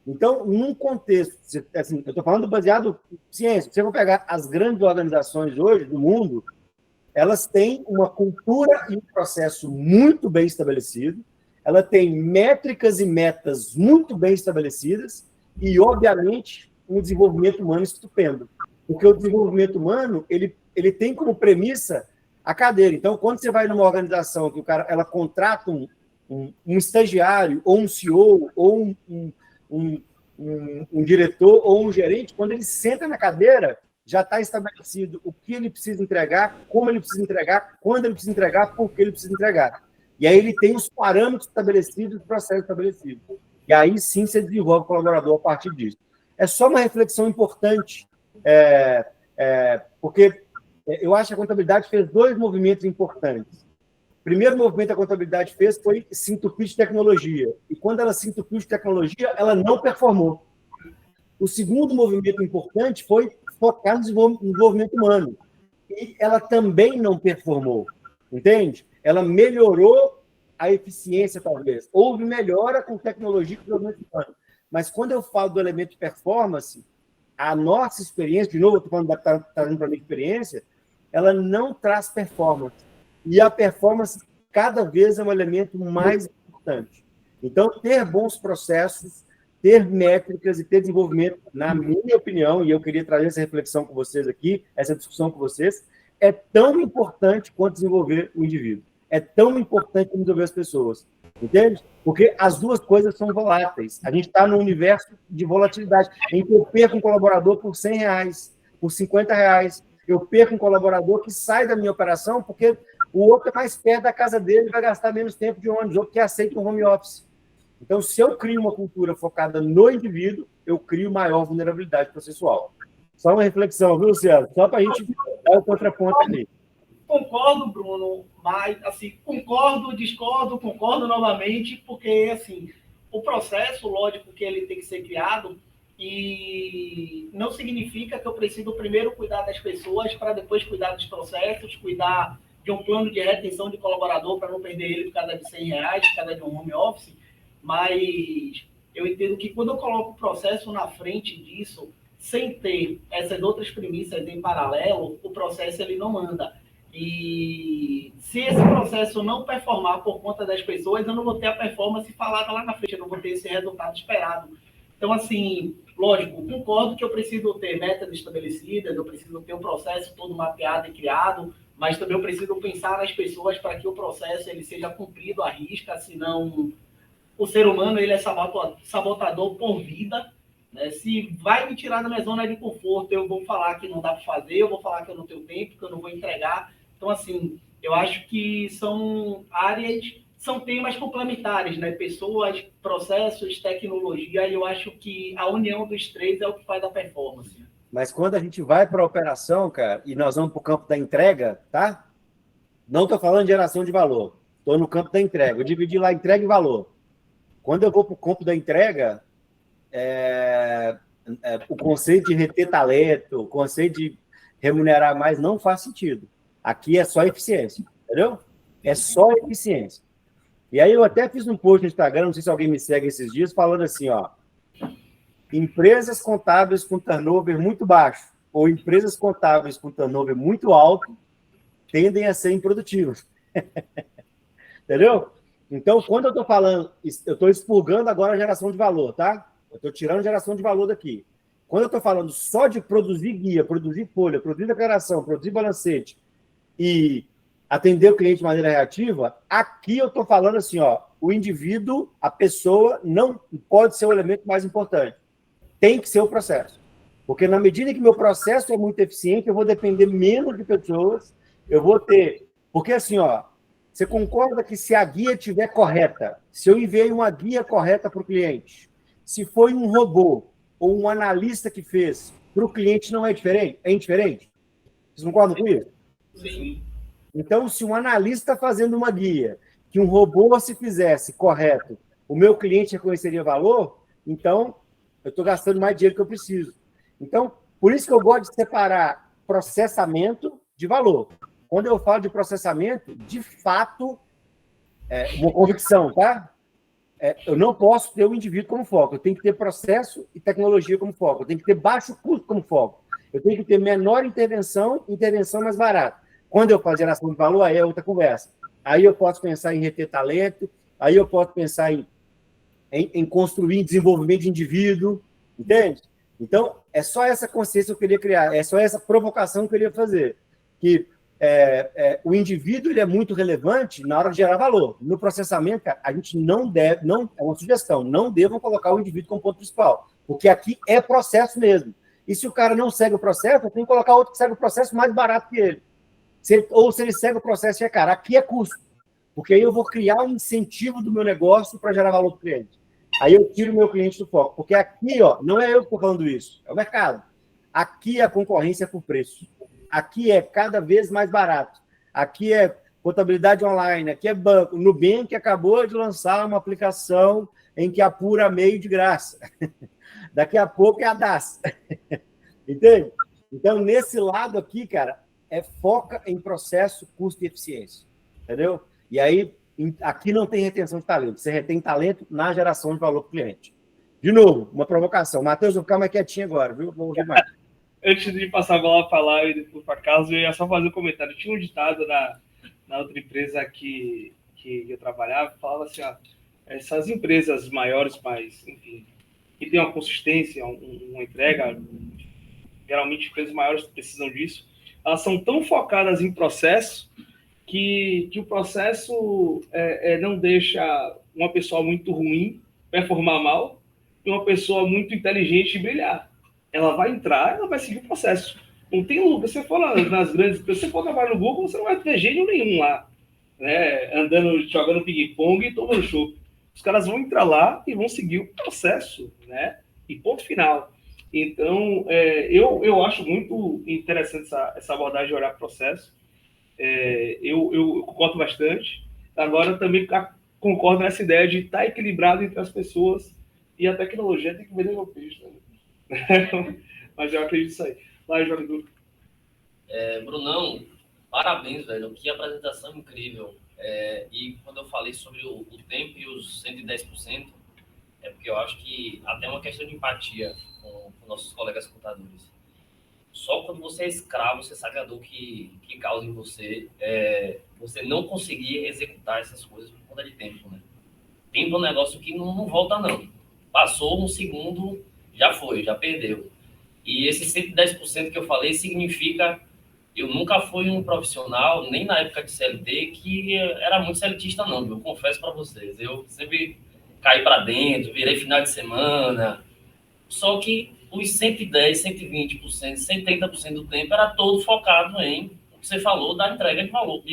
Então, num contexto, assim, eu estou falando baseado em ciência, se eu vou pegar as grandes organizações hoje do mundo, elas têm uma cultura e um processo muito bem estabelecido, ela tem métricas e metas muito bem estabelecidas e, obviamente, um desenvolvimento humano estupendo. Porque o desenvolvimento humano, ele tem como premissa a cadeira. Então, quando você vai numa organização que ela contrata um estagiário, ou um CEO, ou um diretor, ou um gerente, quando ele senta na cadeira, já está estabelecido o que ele precisa entregar, como ele precisa entregar, quando ele precisa entregar, por que ele precisa entregar. E aí ele tem os parâmetros estabelecidos, o processo estabelecido. E aí sim você desenvolve o colaborador a partir disso. É só uma reflexão importante, porque eu acho que a contabilidade fez 2 movimentos importantes. O primeiro movimento que a contabilidade fez foi se entupir de tecnologia. E quando ela se entupiu de tecnologia, ela não performou. O segundo movimento importante foi focar no desenvolvimento humano. E ela também não performou. Entende? Ela melhorou a eficiência, talvez. Houve melhora com tecnologia e desenvolvimento humano. Mas quando eu falo do elemento de performance, a nossa experiência, de novo, eu estou falando trazendo para a minha experiência, ela não traz performance. E a performance, cada vez, é um elemento mais importante. Então, ter bons processos, ter métricas e ter desenvolvimento, na minha opinião, e eu queria trazer essa reflexão com vocês aqui, essa discussão com vocês, é tão importante quanto desenvolver o indivíduo. É tão importante quanto desenvolver as pessoas. Entende? Porque as duas coisas são voláteis. A gente está num universo de volatilidade, em que eu perco um colaborador por R$100, por R$50. Eu perco um colaborador que sai da minha operação porque o outro é mais perto da casa dele e vai gastar menos tempo de ônibus, outro que aceita um home office. Então, se eu crio uma cultura focada no indivíduo, eu crio maior vulnerabilidade processual. Só uma reflexão, viu, Luciano? Só para a gente dar o contraponto ali. Concordo, Bruno, mas, assim, concordo novamente, porque, assim, o processo, lógico que ele tem que ser criado e não significa que eu preciso primeiro cuidar das pessoas para depois cuidar dos processos, cuidar de um plano de retenção de colaborador para não perder ele por causa de R$100, por causa de um home office, mas eu entendo que quando eu coloco o processo na frente disso, sem ter essas outras premissas em paralelo, o processo ele não anda. E se esse processo não performar por conta das pessoas, eu não vou ter a performance falada lá na frente, eu não vou ter esse resultado esperado. Então, assim, lógico, concordo que eu preciso ter metas estabelecidas, eu preciso ter um processo todo mapeado e criado, mas também eu preciso pensar nas pessoas para que o processo ele seja cumprido à risca, senão o ser humano ele é sabotador por vida. Né? Se vai me tirar da minha zona de conforto, eu vou falar que não dá para fazer, eu vou falar que eu não tenho tempo, que eu não vou entregar. Então, assim, eu acho que são temas complementares, né? Pessoas, processos, tecnologia, e eu acho que a união dos três é o que faz a performance. Mas quando a gente vai para a operação, cara, e nós vamos para o campo da entrega, tá? Não estou falando de geração de valor, estou no campo da entrega. Eu dividi lá entrega e valor. Quando eu vou para o campo da entrega, o conceito de reter talento, o conceito de remunerar mais não faz sentido. Aqui é só eficiência, entendeu? É só eficiência. E aí eu até fiz um post no Instagram, não sei se alguém me segue esses dias, falando assim, ó, empresas contábeis com turnover muito baixo ou empresas contábeis com turnover muito alto tendem a ser improdutivas. Entendeu? Então, quando eu estou falando, eu estou expurgando agora a geração de valor, tá? Eu estou tirando geração de valor daqui. Quando eu estou falando só de produzir guia, produzir folha, produzir declaração, produzir balancete e atender o cliente de maneira reativa, aqui eu estou falando assim, ó, o indivíduo, a pessoa, não pode ser o elemento mais importante. Tem que ser o processo. Porque na medida que meu processo é muito eficiente, eu vou depender menos de pessoas, eu vou ter... Porque assim, ó, você concorda que se a guia estiver correta, se eu enviei uma guia correta para o cliente, se foi um robô ou um analista que fez, para o cliente não é diferente? É indiferente? Vocês concordam com isso? Sim. Então, se um analista está fazendo uma guia, que um robô se fizesse correto, o meu cliente reconheceria valor, então eu estou gastando mais dinheiro que eu preciso. Então, por isso que eu gosto de separar processamento de valor. Quando eu falo de processamento, de fato, uma convicção, tá? Eu não posso ter o indivíduo como foco. Eu tenho que ter processo e tecnologia como foco. Eu tenho que ter baixo custo como foco. Eu tenho que ter menor intervenção mais barata. Quando eu faço geração de valor, aí é outra conversa. Aí eu posso pensar em reter talento, aí eu posso pensar em construir desenvolvimento de indivíduo, entende? Então, é só essa consciência que eu queria criar, é só essa provocação que eu queria fazer. Que o indivíduo ele é muito relevante na hora de gerar valor. No processamento, a gente não deve, é uma sugestão, não devam colocar o indivíduo como ponto principal, porque aqui é processo mesmo. E se o cara não segue o processo, eu tenho que colocar outro que segue o processo mais barato que ele. Ou se ele segue o processo e é caro. Aqui é custo, porque aí eu vou criar um incentivo do meu negócio para gerar valor para o cliente. Aí eu tiro o meu cliente do foco, porque aqui, ó, não é eu que estou falando isso, é o mercado. Aqui a concorrência é por preço. Aqui é cada vez mais barato. Aqui é contabilidade online, aqui é banco. O Nubank acabou de lançar uma aplicação em que apura meio de graça. Daqui a pouco é a DAS. Entende? Então, nesse lado aqui, cara, foca em processo, custo e eficiência. Entendeu? E aí, aqui não tem retenção de talento. Você retém talento na geração de valor para o cliente. De novo, uma provocação. Matheus, vou ficar mais quietinho agora, viu? Vou ouvir mais. Antes de passar a bola para lá e depois para casa, eu ia só fazer um comentário. Tinha um ditado na outra empresa que eu trabalhava, falava assim, ó, essas empresas maiores, mas, enfim, que tem uma consistência, uma entrega, geralmente empresas maiores precisam disso, elas são tão focadas em processo que o processo não deixa uma pessoa muito ruim performar mal e uma pessoa muito inteligente brilhar. Ela vai entrar, ela vai seguir o processo. Não tem lugar. Você for nas grandes empresas, se você for trabalhar no Google, você não vai ter gênio nenhum lá, né? Andando, jogando ping-pong e tomando chopp. Os caras vão entrar lá e vão seguir o processo, né? E ponto final. Então, eu acho muito interessante essa abordagem de olhar para o processo. Eu concordo bastante. Agora, também concordo nessa ideia de estar equilibrado entre as pessoas e a tecnologia tem que vender meu peixe, né? Mas eu acredito nisso aí. Vai, jogador. Brunão, parabéns, velho. Que apresentação incrível. E quando eu falei sobre o tempo e os 110%, é porque eu acho que até uma questão de empatia com nossos colegas contadores. Só quando você é escravo, você sabe a dor que causa em você, você não conseguir executar essas coisas por conta de tempo, né? Tempo é um negócio que não volta, não. Passou um segundo, já foi, já perdeu. E esse 110% que eu falei significa... Eu nunca fui um profissional, nem na época de CLT, que era muito celitista, não. Eu confesso para vocês. Eu sempre caí para dentro, virei final de semana. Só que os 110%, 120%, 130% do tempo era todo focado em o que você falou da entrega de valor,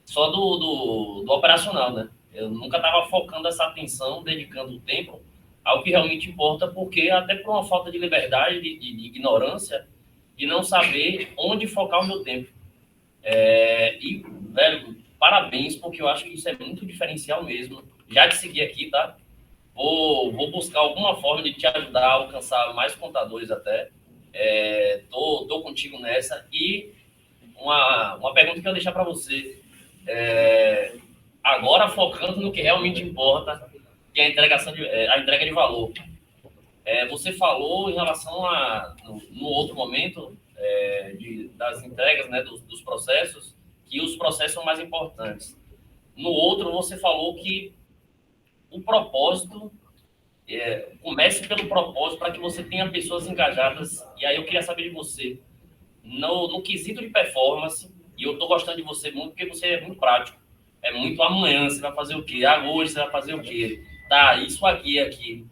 só do operacional, né? Eu nunca estava focando essa atenção, dedicando o tempo ao que realmente importa, porque até por uma falta de liberdade, de ignorância, de não saber onde focar o meu tempo. E, velho, parabéns, porque eu acho que isso é muito diferencial mesmo. Já te segui aqui, tá? Vou buscar alguma forma de te ajudar a alcançar mais contadores até. Tô contigo nessa. E uma pergunta que eu vou deixar para você. Agora focando no que realmente importa, que é a entrega de valor. Você falou em relação no outro momento das entregas, né, dos processos, que os processos são mais importantes. No outro, você falou que o propósito, comece pelo propósito para que você tenha pessoas engajadas. E aí eu queria saber de você, no quesito de performance, e eu estou gostando de você muito porque você é muito prático. É muito amanhã você vai fazer o quê? Hoje você vai fazer o quê? Tá, isso aqui.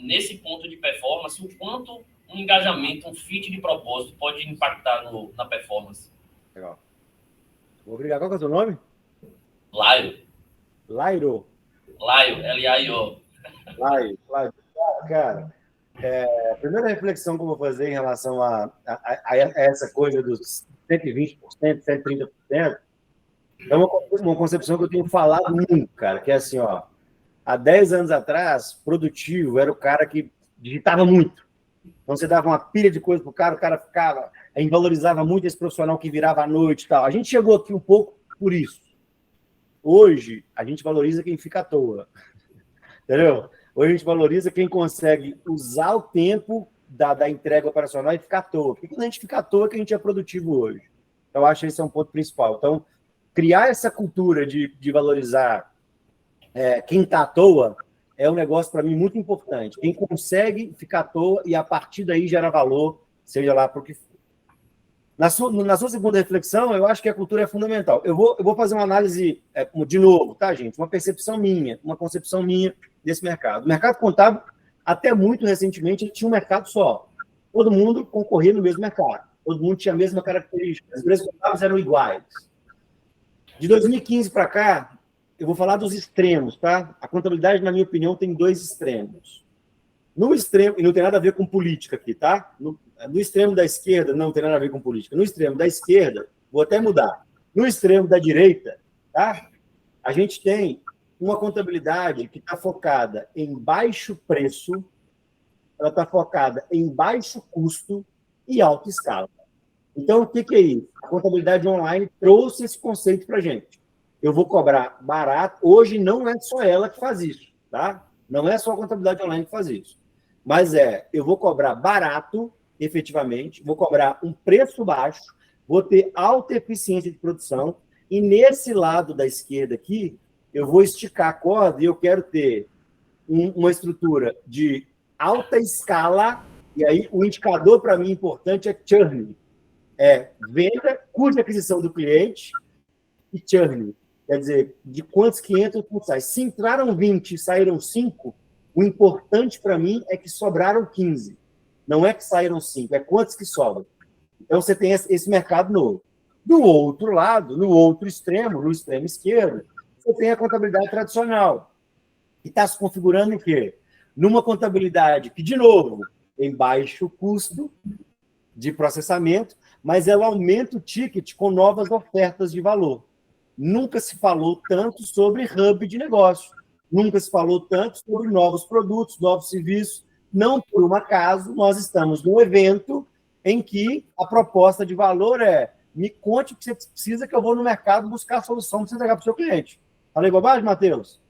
Nesse ponto de performance, o quanto um engajamento, um fit de propósito pode impactar na performance? Legal. Obrigado. Qual que é o seu nome? Laio, L-A-I-O. Laio. Cara, a primeira reflexão que eu vou fazer em relação a essa coisa dos 120%, 130%, é uma concepção que eu tenho falado muito, cara, que é assim, ó, há 10 anos atrás, produtivo era o cara que digitava muito. Então, você dava uma pilha de coisa pro cara, o cara ficava, aí valorizava muito esse profissional que virava à noite e tal. A gente chegou aqui um pouco por isso. Hoje, a gente valoriza quem fica à toa. Entendeu? Hoje a gente valoriza quem consegue usar o tempo da entrega operacional e ficar à toa. Porque quando a gente fica à toa, que a gente é produtivo hoje. Então, eu acho que esse é um ponto principal. Então, criar essa cultura de valorizar quem está à toa é um negócio, para mim, muito importante. Quem consegue ficar à toa e, a partir daí, gera valor, seja lá para o que for. Na sua segunda reflexão, eu acho que a cultura é fundamental. Eu vou fazer uma análise, de novo, tá, gente? Uma percepção minha, uma concepção minha desse mercado. O mercado contábil, até muito recentemente, ele tinha um mercado só. Todo mundo concorria no mesmo mercado. Todo mundo tinha a mesma característica. As empresas contábeis eram iguais. De 2015 para cá, eu vou falar dos extremos, tá? A contabilidade, na minha opinião, tem 2 extremos. No extremo, e não tem nada a ver com política aqui, tá? No extremo da esquerda, não tem nada a ver com política. No extremo da esquerda, vou até mudar. No extremo da direita, tá? A gente tem uma contabilidade que está focada em baixo preço, ela está focada em baixo custo e alta escala. Então, o que é isso? A contabilidade online trouxe esse conceito para a gente. Eu vou cobrar barato. Hoje não é só ela que faz isso, tá? Não é só a contabilidade online que faz isso. Mas eu vou cobrar barato, efetivamente, vou cobrar um preço baixo, vou ter alta eficiência de produção, e nesse lado da esquerda aqui, eu vou esticar a corda e eu quero ter uma estrutura de alta escala, e aí o indicador para mim importante é churn. Venda, custo de aquisição do cliente e churn. Quer dizer, de quantos que entram, quantos saem. Se entraram 20 e saíram 5, o importante para mim é que sobraram 15. Não é que saíram 5, é quantos que sobram. Então, você tem esse mercado novo. Do outro lado, no outro extremo, no extremo esquerdo, você tem a contabilidade tradicional, que está se configurando em quê? Numa contabilidade que, de novo, tem baixo custo de processamento, mas ela aumenta o ticket com novas ofertas de valor. Nunca se falou tanto sobre hub de negócio. Nunca se falou tanto sobre novos produtos, novos serviços. Não por um acaso, nós estamos num evento em que a proposta de valor me conte o que você precisa, que eu vou no mercado buscar a solução para você entregar para o seu cliente. Falei bobagem, Matheus?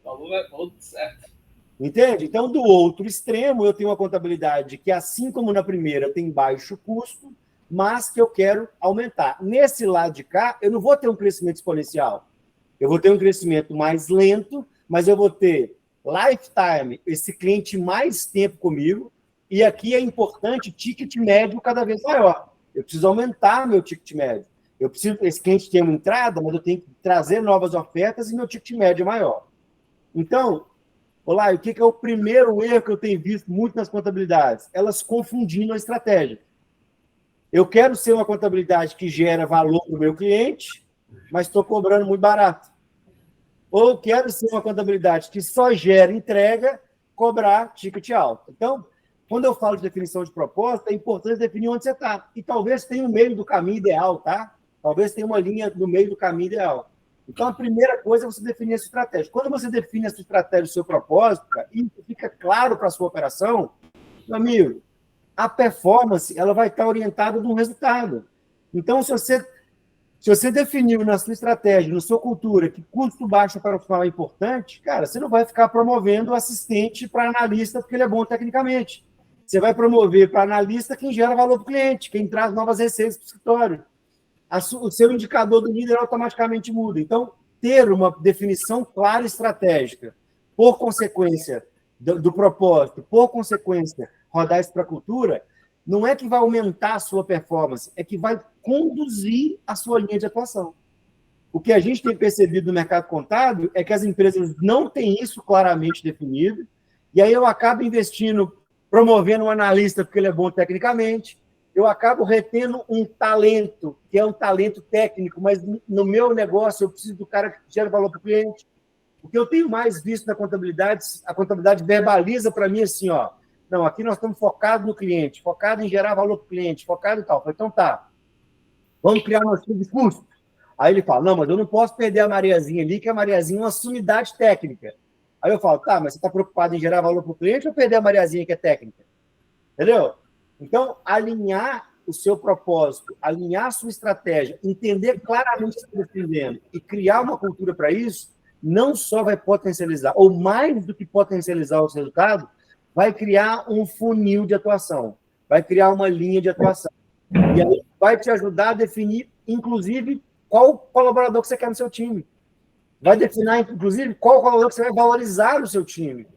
Falou certo. Entende? Então, do outro extremo, eu tenho uma contabilidade que, assim como na primeira, tem baixo custo, mas que eu quero aumentar. Nesse lado de cá, eu não vou ter um crescimento exponencial. Eu vou ter um crescimento mais lento, mas eu vou ter lifetime, esse cliente mais tempo comigo, e aqui é importante ticket médio cada vez maior. Eu preciso aumentar meu ticket médio. Eu preciso, esse cliente tem uma entrada, mas eu tenho que trazer novas ofertas e meu ticket médio é maior. Então, olá, o que é o primeiro erro que eu tenho visto muito nas contabilidades? Elas confundindo a estratégia. Eu quero ser uma contabilidade que gera valor para o meu cliente, mas estou cobrando muito barato. Ou quero ser uma contabilidade que só gera entrega, cobrar ticket alto. Então, quando eu falo de definição de propósito, é importante definir onde você está. E talvez tenha um meio do caminho ideal, tá? Talvez tenha uma linha no meio do caminho ideal. Então, a primeira coisa é você definir a sua estratégia. Quando você define a sua estratégia, o seu propósito, e fica claro para a sua operação, meu amigo, a performance ela vai estar orientada de um resultado. Então, se você definiu na sua estratégia, na sua cultura, que custo baixo para o profissional é importante, cara, você não vai ficar promovendo o assistente para analista porque ele é bom tecnicamente. Você vai promover para analista quem gera valor para o cliente, quem traz novas receitas para o escritório. O seu indicador do líder automaticamente muda. Então, ter uma definição clara e estratégica, por consequência do propósito, por consequência, rodar isso para a cultura, não é que vai aumentar a sua performance, é que vai conduzir a sua linha de atuação. O que a gente tem percebido no mercado contábil é que as empresas não têm isso claramente definido, e aí eu acabo investindo, promovendo um analista porque ele é bom tecnicamente, eu acabo retendo um talento, que é um talento técnico, mas no meu negócio eu preciso do cara que gera valor para o cliente. O que eu tenho mais visto na contabilidade, a contabilidade verbaliza para mim assim, ó, não, aqui nós estamos focados no cliente, focados em gerar valor para o cliente, focado em tal. Então tá, vamos criar um estudo de custo. Aí ele fala, não, mas eu não posso perder a Mariazinha ali, que a Mariazinha é uma sumidade técnica. Aí eu falo, tá, mas você está preocupado em gerar valor para o cliente ou perder a Mariazinha que é técnica? Entendeu? Então, alinhar o seu propósito, alinhar a sua estratégia, entender claramente o que você está defendendo e criar uma cultura para isso, não só vai potencializar, ou mais do que potencializar os resultados, vai criar um funil de atuação, vai criar uma linha de atuação. E aí vai te ajudar a definir, inclusive, qual colaborador que você quer no seu time. Vai definir, inclusive, qual colaborador que você vai valorizar no seu time.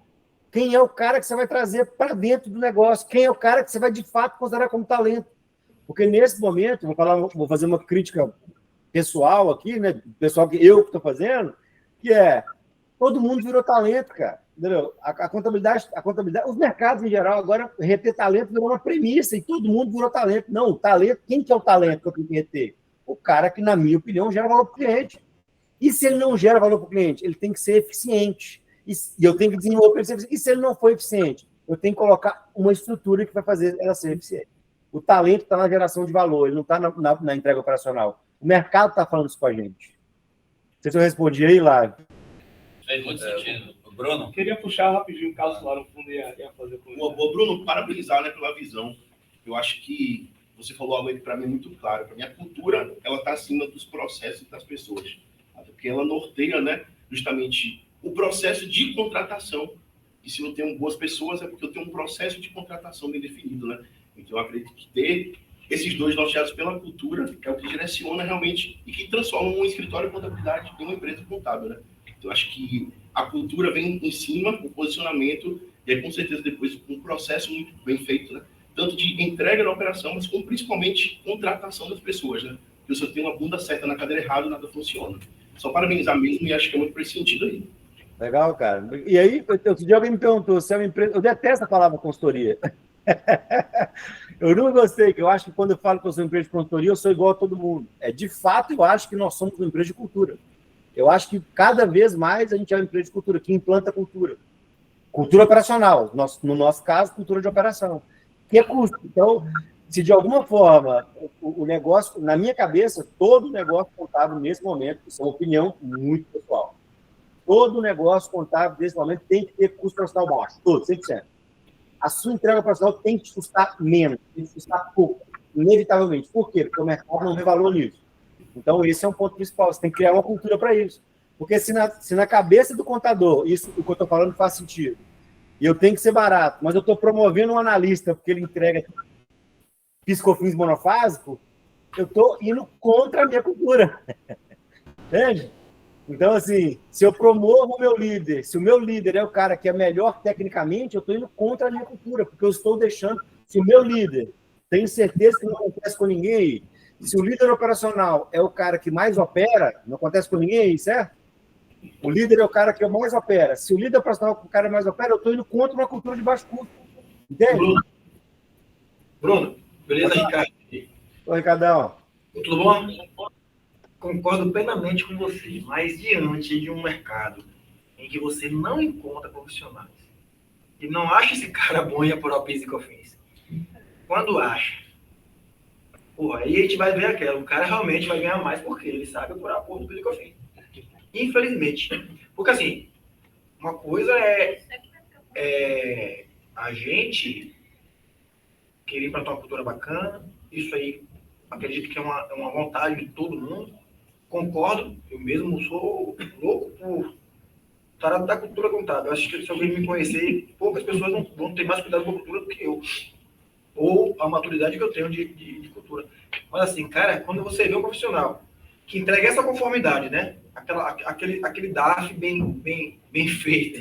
Quem é o cara que você vai trazer para dentro do negócio? Quem é o cara que você vai, de fato, considerar como talento? Porque, nesse momento, vou fazer uma crítica pessoal aqui, né? Pessoal que eu estou fazendo, que é, todo mundo virou talento, cara. Entendeu? A contabilidade, os mercados em geral, agora, reter talento virou uma premissa e todo mundo virou talento. Não, o talento, quem que é o talento que eu tenho que reter? O cara que, na minha opinião, gera valor para o cliente. E se ele não gera valor para o cliente? Ele tem que ser eficiente. E eu tenho que desenvolver ele ser eficiente. E se ele não for eficiente? Eu tenho que colocar uma estrutura que vai fazer ela ser eficiente. O talento está na geração de valor, ele não está na entrega operacional. O mercado está falando isso com a gente. Não sei se eu respondi aí, Live. Fez muito sentido. Bruno? Queria puxar rapidinho o caso lá no fundo e ia fazer com ele. Ô, Bruno, parabenizar, né, pela visão. Eu acho que você falou algo aí para mim muito claro. Para mim, a cultura, ela está acima dos processos e das pessoas. Porque ela norteia, né, justamente o processo de contratação. E se eu tenho boas pessoas, é porque eu tenho um processo de contratação bem definido, né? Então, eu acredito que ter esses dois norteados pela cultura é o que direciona realmente e que transforma um escritório de contabilidade em uma empresa contábil, né? Então, eu acho que a cultura vem em cima, o posicionamento, e aí, com certeza, depois, um processo muito bem feito, né? Tanto de entrega da operação, mas como principalmente contratação das pessoas, né? Porque se eu tenho uma bunda certa na cadeira errada, nada funciona. Só parabenizar mesmo, e acho que é muito por esse sentido aí. Legal, cara. E aí, outro dia alguém me perguntou se é uma empresa... Eu detesto a palavra consultoria. Eu não gostei, que eu acho que quando eu falo que eu sou uma empresa de consultoria, eu sou igual a todo mundo. De fato, eu acho que nós somos uma empresa de cultura. Eu acho que cada vez mais a gente é uma empresa de cultura, que implanta cultura. Cultura operacional. No nosso caso, cultura de operação. Que é custo. Então, se de alguma forma o negócio, na minha cabeça, todo negócio contábil nesse momento, isso é uma opinião muito pessoal, todo negócio contábil nesse momento tem que ter custo operacional baixo, todo, 100%. A sua entrega operacional tem que te custar menos, tem que custar pouco, inevitavelmente. Por quê? Porque o mercado não vê valor nisso. Então, esse é um ponto principal, você tem que criar uma cultura para isso. Porque se na cabeça do contador, isso o que eu estou falando faz sentido, e eu tenho que ser barato, mas eu estou promovendo um analista porque ele entrega piscofins monofásico, eu estou indo contra a minha cultura. Entende? Então, assim, se eu promovo o meu líder, se o meu líder é o cara que é melhor tecnicamente, eu estou indo contra a minha cultura, porque eu estou deixando... Se o meu líder, tenho certeza que não acontece com ninguém aí, se o líder operacional é o cara que mais opera, não acontece com ninguém aí, certo? O líder é o cara que mais opera. Se o líder operacional é o cara que mais opera, eu estou indo contra uma cultura de baixo custo. Entende? Bruno, beleza, Ricardo? Oi, Ricardão. Tudo bom? Concordo plenamente com você, mas diante de um mercado em que você não encontra profissionais e não acha esse cara bom em apurar o PIS e COFINS, quando acha, porra, aí a gente vai ver aquela, o cara realmente vai ganhar mais porque ele sabe apurar a porra do PIS e COFINS. Infelizmente. Porque assim, uma coisa é a gente querer implantar uma cultura bacana, isso aí acredito que é uma vontade de todo mundo. Concordo, eu mesmo sou louco por estar da cultura contábil. Eu acho que se alguém me conhecer, poucas pessoas vão ter mais cuidado com a cultura do que eu. Ou a maturidade que eu tenho de cultura. Mas assim, cara, quando você vê um profissional que entrega essa conformidade, né? aquele DARF bem feito.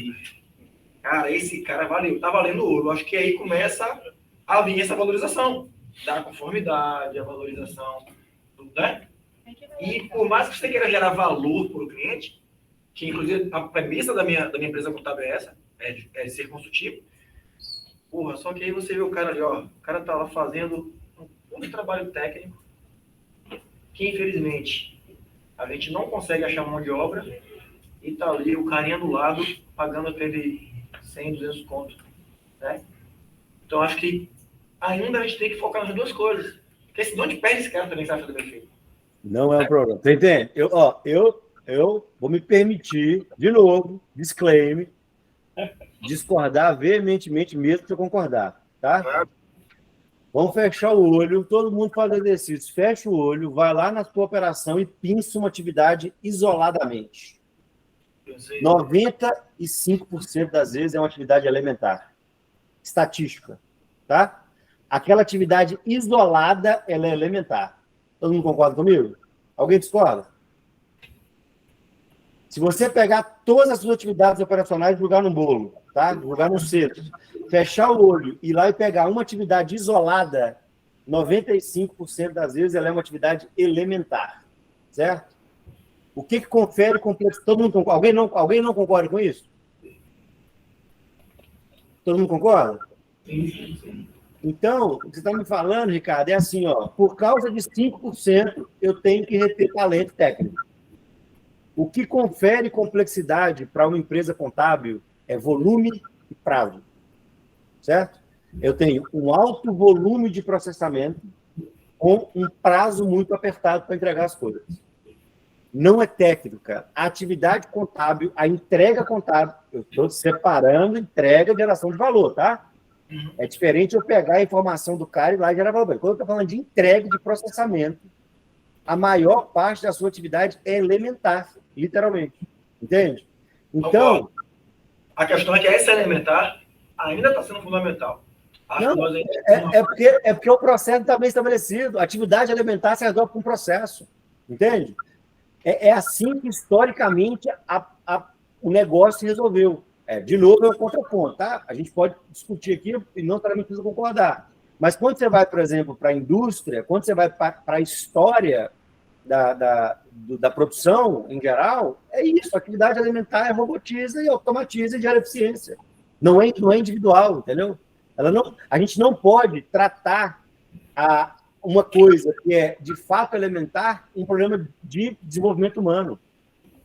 Cara, esse cara tá valendo ouro. Acho que aí começa a vir essa valorização da conformidade, a valorização, né? E por mais que você queira gerar valor para o cliente, que inclusive a premissa da minha empresa contábil é essa, é ser consultivo, porra, só que aí você vê o cara ali, ó, o cara tá lá fazendo um trabalho técnico que, infelizmente, a gente não consegue achar mão de obra e tá ali o carinha do lado pagando aquele 100, 200 conto, né? Então, acho que ainda a gente tem que focar nas duas coisas. Porque senão a gente perde esse cara também que vai fazer bem feito. Não é um problema. Você entende? Eu vou me permitir, de novo, disclaimer, discordar veementemente mesmo se eu concordar, tá? Vamos fechar o olho, todo mundo faz exercício, fecha o olho, vai lá na sua operação e pinça uma atividade isoladamente. 95% das vezes é uma atividade elementar, estatística, tá? Aquela atividade isolada, ela é elementar. Todo mundo concorda comigo? Alguém discorda? Se você pegar todas as suas atividades operacionais e jogar no bolo, tá? Jogar no cesto, fechar o olho e ir lá e pegar uma atividade isolada, 95% das vezes ela é uma atividade elementar, certo? O que confere complexidade? Todo mundo concorda? Alguém não concorda com isso? Todo mundo concorda? Sim. Então, o que você está me falando, Ricardo, é assim, ó, por causa de 5%, eu tenho que reter talento técnico. O que confere complexidade para uma empresa contábil é volume e prazo, certo? Eu tenho um alto volume de processamento com um prazo muito apertado para entregar as coisas. Não é técnico, cara. A atividade contábil, a entrega contábil, eu estou separando entrega e geração de valor, tá? É diferente eu pegar a informação do cara e lá gerar valor. Quando eu estou falando de entrega, de processamento, a maior parte da sua atividade é elementar, literalmente. Entende? Então... A questão é que essa elementar ainda está sendo fundamental. É porque o processo está bem estabelecido. A atividade elementar se resolve com um processo. Entende? É assim que, historicamente, o negócio se resolveu. De novo, é o contraponto, tá? A gente pode discutir aqui e não necessariamente precisa concordar. Mas quando você vai, por exemplo, para a indústria, quando você vai para a história da produção, em geral, é isso. A atividade alimentar robotiza e automatiza e gera eficiência. Não é individual, entendeu? A gente não pode tratar uma coisa que é, de fato, elementar, um problema de desenvolvimento humano.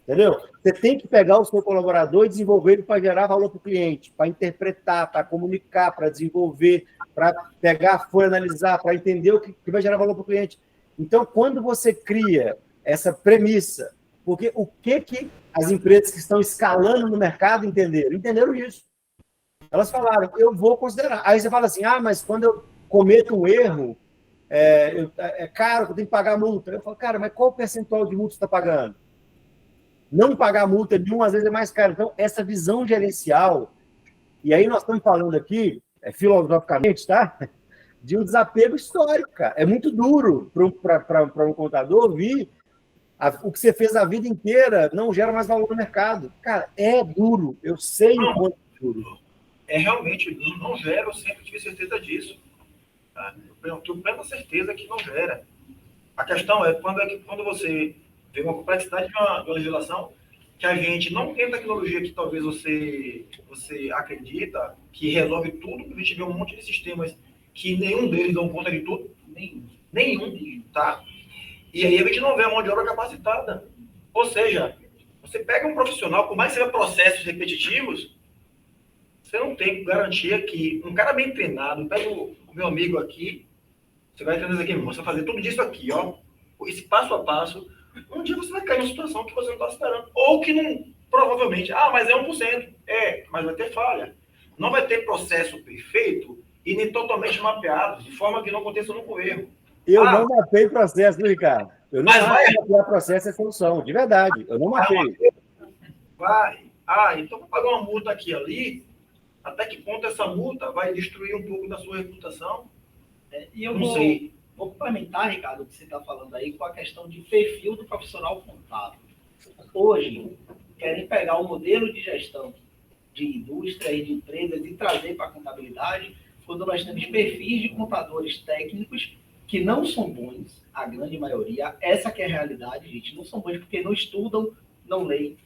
Entendeu? Você tem que pegar o seu colaborador e desenvolver ele para gerar valor para o cliente, para interpretar, para comunicar, para desenvolver, para pegar a folha, analisar, para entender o que vai gerar valor para o cliente. Então, quando você cria essa premissa, porque o que as empresas que estão escalando no mercado entenderam? Entenderam isso. Elas falaram, eu vou considerar. Aí você fala assim, mas quando eu cometo um erro, é caro, eu tenho que pagar multa. Eu falo, cara, mas qual o percentual de multa você está pagando? Não pagar multa nenhuma, às vezes, é mais caro. Então, essa visão gerencial, e aí nós estamos falando aqui, filosoficamente, tá? De um desapego histórico, cara. É muito duro para um contador ouvir o que você fez a vida inteira não gera mais valor no mercado. Cara, é duro. Eu sei o quanto é duro. Realmente, não gera, eu sempre tive certeza disso. Tá? Eu tenho plena certeza que não gera. A questão é quando você vê uma complexidade de uma legislação que a gente não tem tecnologia que talvez você acredita que resolve tudo, a gente vê um monte de sistemas que nenhum deles dão conta de tudo, nenhum, tá? E aí a gente não vê a mão de obra capacitada. Ou seja, você pega um profissional, por mais que seja processos repetitivos, você não tem garantia que um cara bem treinado, pega o meu amigo aqui, você vai entender aqui, você vai fazer tudo disso aqui, ó, esse passo a passo, um dia você vai cair numa situação que você não está esperando. Ou que não, provavelmente, mas é 1%. Mas vai ter falha. Não vai ter processo perfeito e nem totalmente mapeado, de forma que não aconteça nunca um erro. Eu não mapei processo, viu, Ricardo? Eu não mapear processo é solução, de verdade. Eu não mapei. Então vou pagar uma multa aqui e ali. Até que ponto essa multa vai destruir um pouco da sua reputação? E eu não sei. Vou complementar, Ricardo, o que você está falando aí com a questão de perfil do profissional contábil. hoje querem pegar o modelo de gestão de indústria e de empresas e trazer para a contabilidade, quando nós temos perfis de contadores técnicos que não são bons, a grande maioria, essa que é a realidade, gente, não são bons porque não estudam, não leem.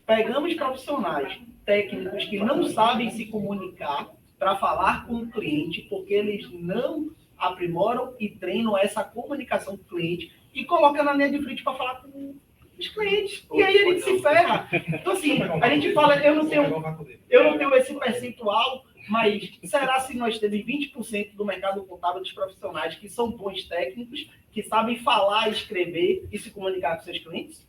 Pegamos profissionais técnicos que não sabem se comunicar para falar com o cliente, porque eles não aprimoram e treinam essa comunicação com o cliente e colocam na linha de frente para falar com os clientes. E aí a gente se ferra. Então, assim, a gente fala, eu não tenho esse percentual, mas será se nós temos 20% do mercado contábil dos profissionais que são bons técnicos, que sabem falar, escrever e se comunicar com seus clientes?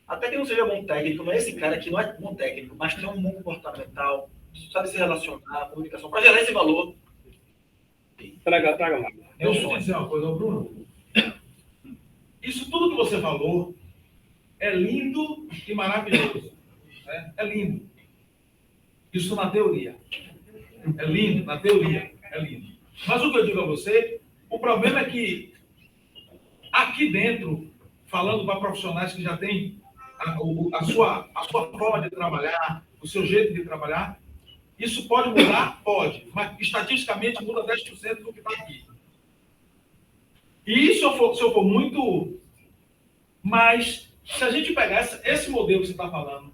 Até que não seja bom técnico, mas esse cara que não é bom técnico, mas tem um bom comportamental, sabe se relacionar, comunicação, para gerar esse valor. Traga lá. Eu vou dizer uma coisa, Bruno. Isso tudo que você falou é lindo e maravilhoso. Né? É lindo. Isso na teoria. É lindo, na teoria. É lindo. Mas o que eu digo a você, o problema é que aqui dentro, falando para profissionais que já têm a sua forma de trabalhar, o seu jeito de trabalhar, isso pode mudar? Pode. Mas estatisticamente muda 10% do que está aqui. E se eu for muito... Mas se a gente pegar esse modelo que você está falando,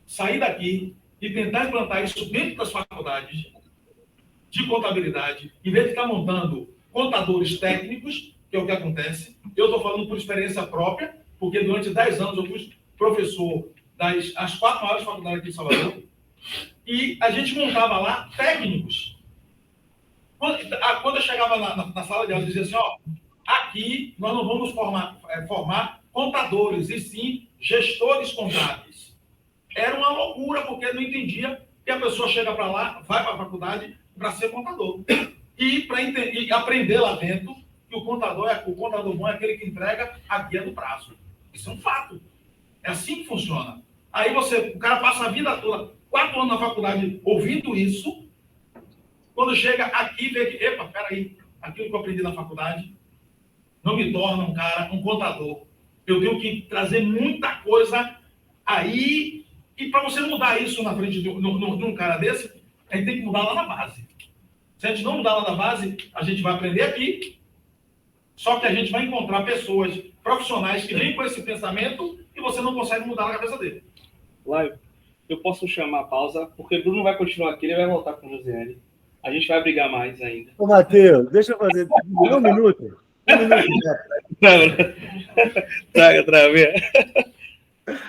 sair daqui e tentar implantar isso dentro das faculdades de contabilidade, em vez de ficar montando contadores técnicos, que é o que acontece, eu estou falando por experiência própria, porque durante 10 anos eu fui professor das 4 maiores faculdades aqui em Salvador, e a gente montava lá técnicos. Quando eu chegava na sala de aula, eu dizia assim, ó, aqui nós não vamos formar contadores, e sim gestores contábeis. Era uma loucura, porque não entendia que a pessoa chega para lá, vai para a faculdade para ser contador. E para aprender lá dentro que o contador bom é aquele que entrega a guia do prazo. Isso é um fato. É assim que funciona. Aí o cara passa a vida toda, 4 anos na faculdade, ouvindo isso, quando chega aqui, vê que, epa, peraí, aquilo que eu aprendi na faculdade não me torna um contador. Eu tenho que trazer muita coisa aí, e para você mudar isso na frente de um cara desse, a gente tem que mudar lá na base. Se a gente não mudar lá na base, a gente vai aprender aqui, só que a gente vai encontrar pessoas profissionais que vêm com esse pensamento e você não consegue mudar na cabeça dele. Live, eu posso chamar a pausa, porque o Bruno vai continuar aqui, ele vai voltar com o Josiane. A gente vai brigar mais ainda. Ô, Matheus, deixa eu fazer um minuto. Traga.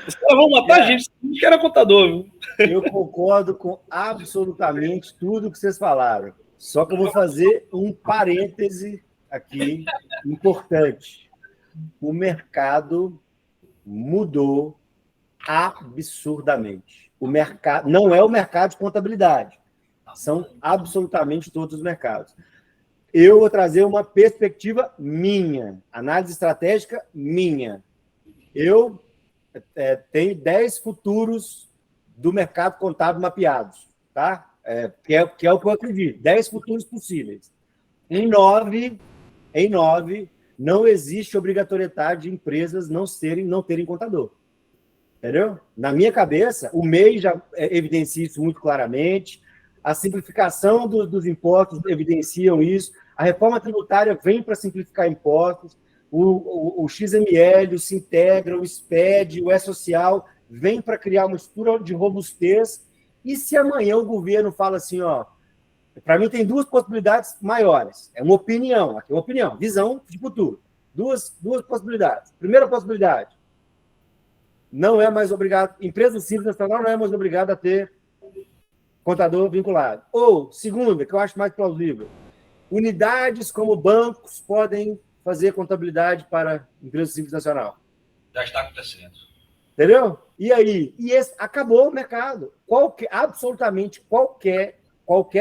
Os caras vão matar a gente que era contador, viu? Eu concordo com absolutamente tudo que vocês falaram. Só que eu vou fazer um parêntese aqui importante. O mercado mudou absurdamente. O mercado não é o mercado de contabilidade. São absolutamente todos os mercados. Eu vou trazer uma perspectiva minha, análise estratégica minha. Eu tenho 10 futuros do mercado contábil mapeados, tá? Que é o que eu acredito, 10 futuros possíveis. Em 9, não existe obrigatoriedade de empresas não terem contador. Entendeu? Na minha cabeça, o MEI já evidencia isso muito claramente, a simplificação dos impostos evidenciam isso, a reforma tributária vem para simplificar impostos, o XML, o Sintegra, o SPED, o E-Social, vem para criar uma estrutura de robustez. E se amanhã o governo fala assim, ó, para mim tem 2 possibilidades maiores, é uma opinião, aqui é uma opinião, visão de futuro, duas possibilidades. Primeira possibilidade, não é mais obrigado, empresa simples nacional não é mais obrigada a ter contador vinculado. Ou, segunda, que eu acho mais plausível, unidades como bancos podem fazer contabilidade para empresa simples nacional. Já está acontecendo. Entendeu? E aí? Acabou o mercado. Absolutamente qualquer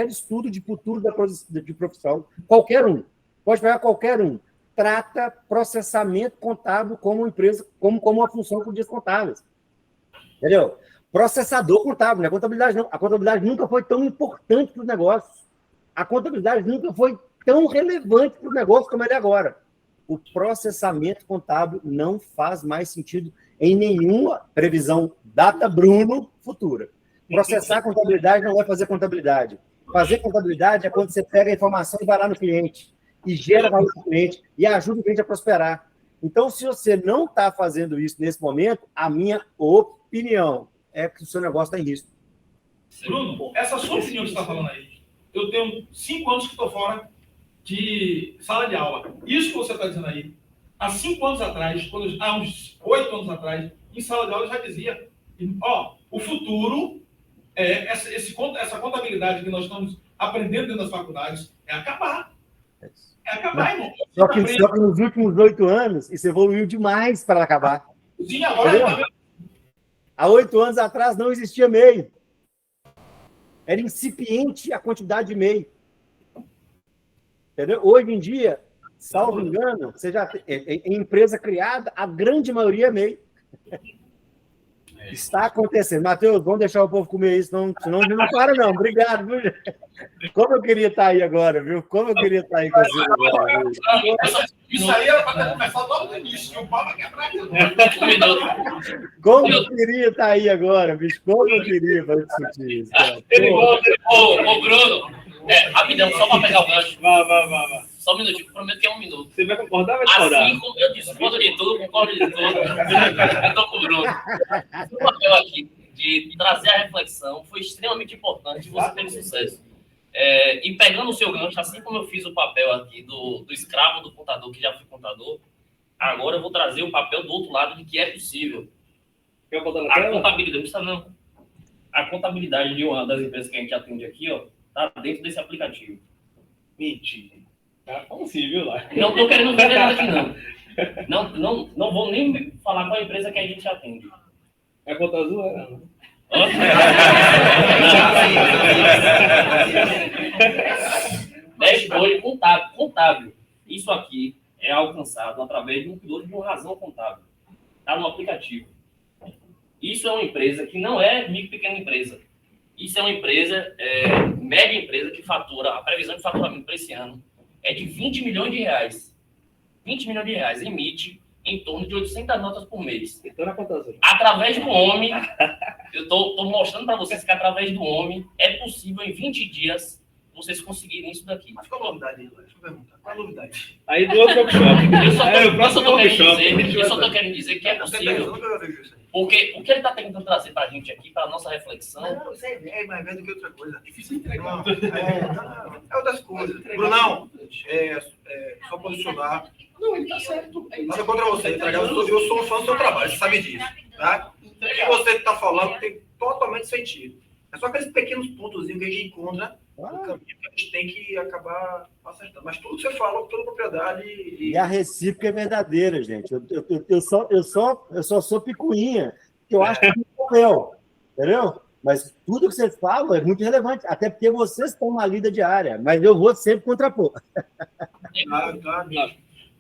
estudo de futuro de profissão, qualquer um, pode pegar qualquer um, trata processamento contábil como empresa, como uma função com dias contábeis. Entendeu? Processador contábil, não é contabilidade, não. A contabilidade nunca foi tão importante para os negócios. A contabilidade nunca foi tão relevante para o negócio como ele é agora. O processamento contábil não faz mais sentido em nenhuma previsão data Bruno futura. Processar contabilidade não é fazer contabilidade. Fazer contabilidade é quando você pega a informação e vai lá no cliente, e gera valor para o cliente, e ajuda o cliente a prosperar. Então, se você não está fazendo isso nesse momento, a minha opinião é que o seu negócio está em risco. Bruno, essa sua opinião que você está falando aí, eu tenho 5 anos que estou fora de sala de aula. Isso que você está dizendo aí, há 5 anos atrás, há uns 8 anos atrás, em sala de aula eu já dizia, o futuro, essa contabilidade que nós estamos aprendendo dentro das faculdades, é acabar. É acabar, irmão. Só que nos últimos 8 anos, isso evoluiu demais para acabar. Sim, agora... Há 8 anos atrás não existia MEI. Era incipiente a quantidade de MEI. Entendeu? Hoje em dia, salvo engano, você já em empresa criada, a grande maioria é MEI. Está acontecendo. Matheus, vamos deixar o povo comer isso, senão não para, não. Obrigado, viu? Como eu queria estar aí agora, viu? Como eu queria estar aí com você agora. Isso aí era para começar logo no início, o pau vai quebrar. Como eu queria estar aí agora, bicho? Como eu queria para discutir isso. Ô, Bruno, rapidão, só para pegar o gancho. Vai. Só um minutinho, prometo que é 1 minuto. Você vai concordar ou vai discordar? Assim como eu discordo de tudo, concordo de tudo. Eu tô com o Bruno. O papel aqui de trazer a reflexão foi extremamente importante e você teve sucesso. E pegando o seu gancho, assim como eu fiz o papel aqui do escravo do contador, que já fui contador, agora eu vou trazer o papel do outro lado de que é possível. Quer botar na A tela? contabilidade, não. A contabilidade de uma das empresas que a gente atende aqui, tá dentro desse aplicativo. Mentira. Como assim, viu lá? Não estou querendo vender nada aqui, não. Não vou nem falar qual empresa que a gente atende. É conta azul, não? Dashboard contábil. Isso aqui é alcançado através de um piloto de uma razão contábil. Está no aplicativo. Isso é uma empresa que não é micro e pequena empresa. Isso é uma empresa, média empresa, que fatura, a previsão de faturamento para esse ano é de 20 milhões de reais. 20 milhões de reais. Emite em torno de 800 notas por mês. Então, na conta azul. Através do homem, eu estou mostrando para vocês que através do homem é possível em 20 dias vocês conseguirem isso daqui. Mas qual a novidade aí, Deixa eu perguntar. Qual a novidade? Aí do outro workshop. Eu só tô querendo dizer que é possível. Porque o que ele está tentando trazer para a gente aqui, para a nossa reflexão... Não, isso é mais velho do que outra coisa. Difícil entregar. É outras coisas. Brunão, só posicionar. Não, ele está certo. Nada contra você, entregar. Eu sou um fã do seu trabalho, você sabe disso. Tá? O que você está falando tem totalmente sentido. É só aqueles pequenos pontozinhos que a gente encontra no caminho que a gente tem que acabar acertando. Mas tudo que você fala, com toda propriedade... E a recíproca é verdadeira, gente. Eu só sou picuinha, que eu acho que é muito papel, entendeu? Mas tudo que vocês falam é muito relevante, até porque vocês estão na lida diária, mas eu vou sempre contrapor. Claro.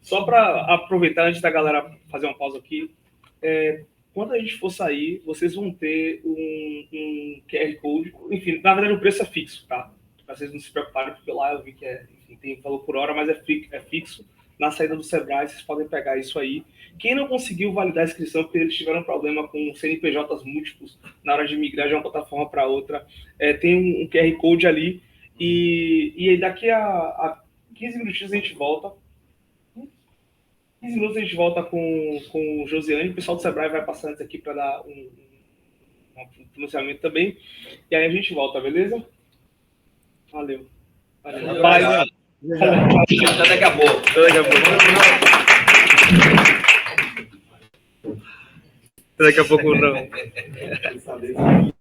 Só para aproveitar, antes da galera fazer uma pausa aqui, quando a gente for sair, vocês vão ter um QR Code. Enfim, na verdade, o preço é fixo, tá? Para vocês não se preocuparem, porque lá eu vi que tem valor por hora, mas é fixo. Na saída do Sebrae, vocês podem pegar isso aí. Quem não conseguiu validar a inscrição, porque eles tiveram problema com CNPJs múltiplos na hora de migrar de uma plataforma para outra, tem um QR Code ali. E daqui a 15 minutinhos a gente volta. 15 minutos a gente volta com o Josiane. O pessoal do Sebrae vai passar antes aqui para dar um pronunciamento também. E aí a gente volta, beleza? Valeu. Rapaz, Até daqui a pouco. Daqui a pouco não.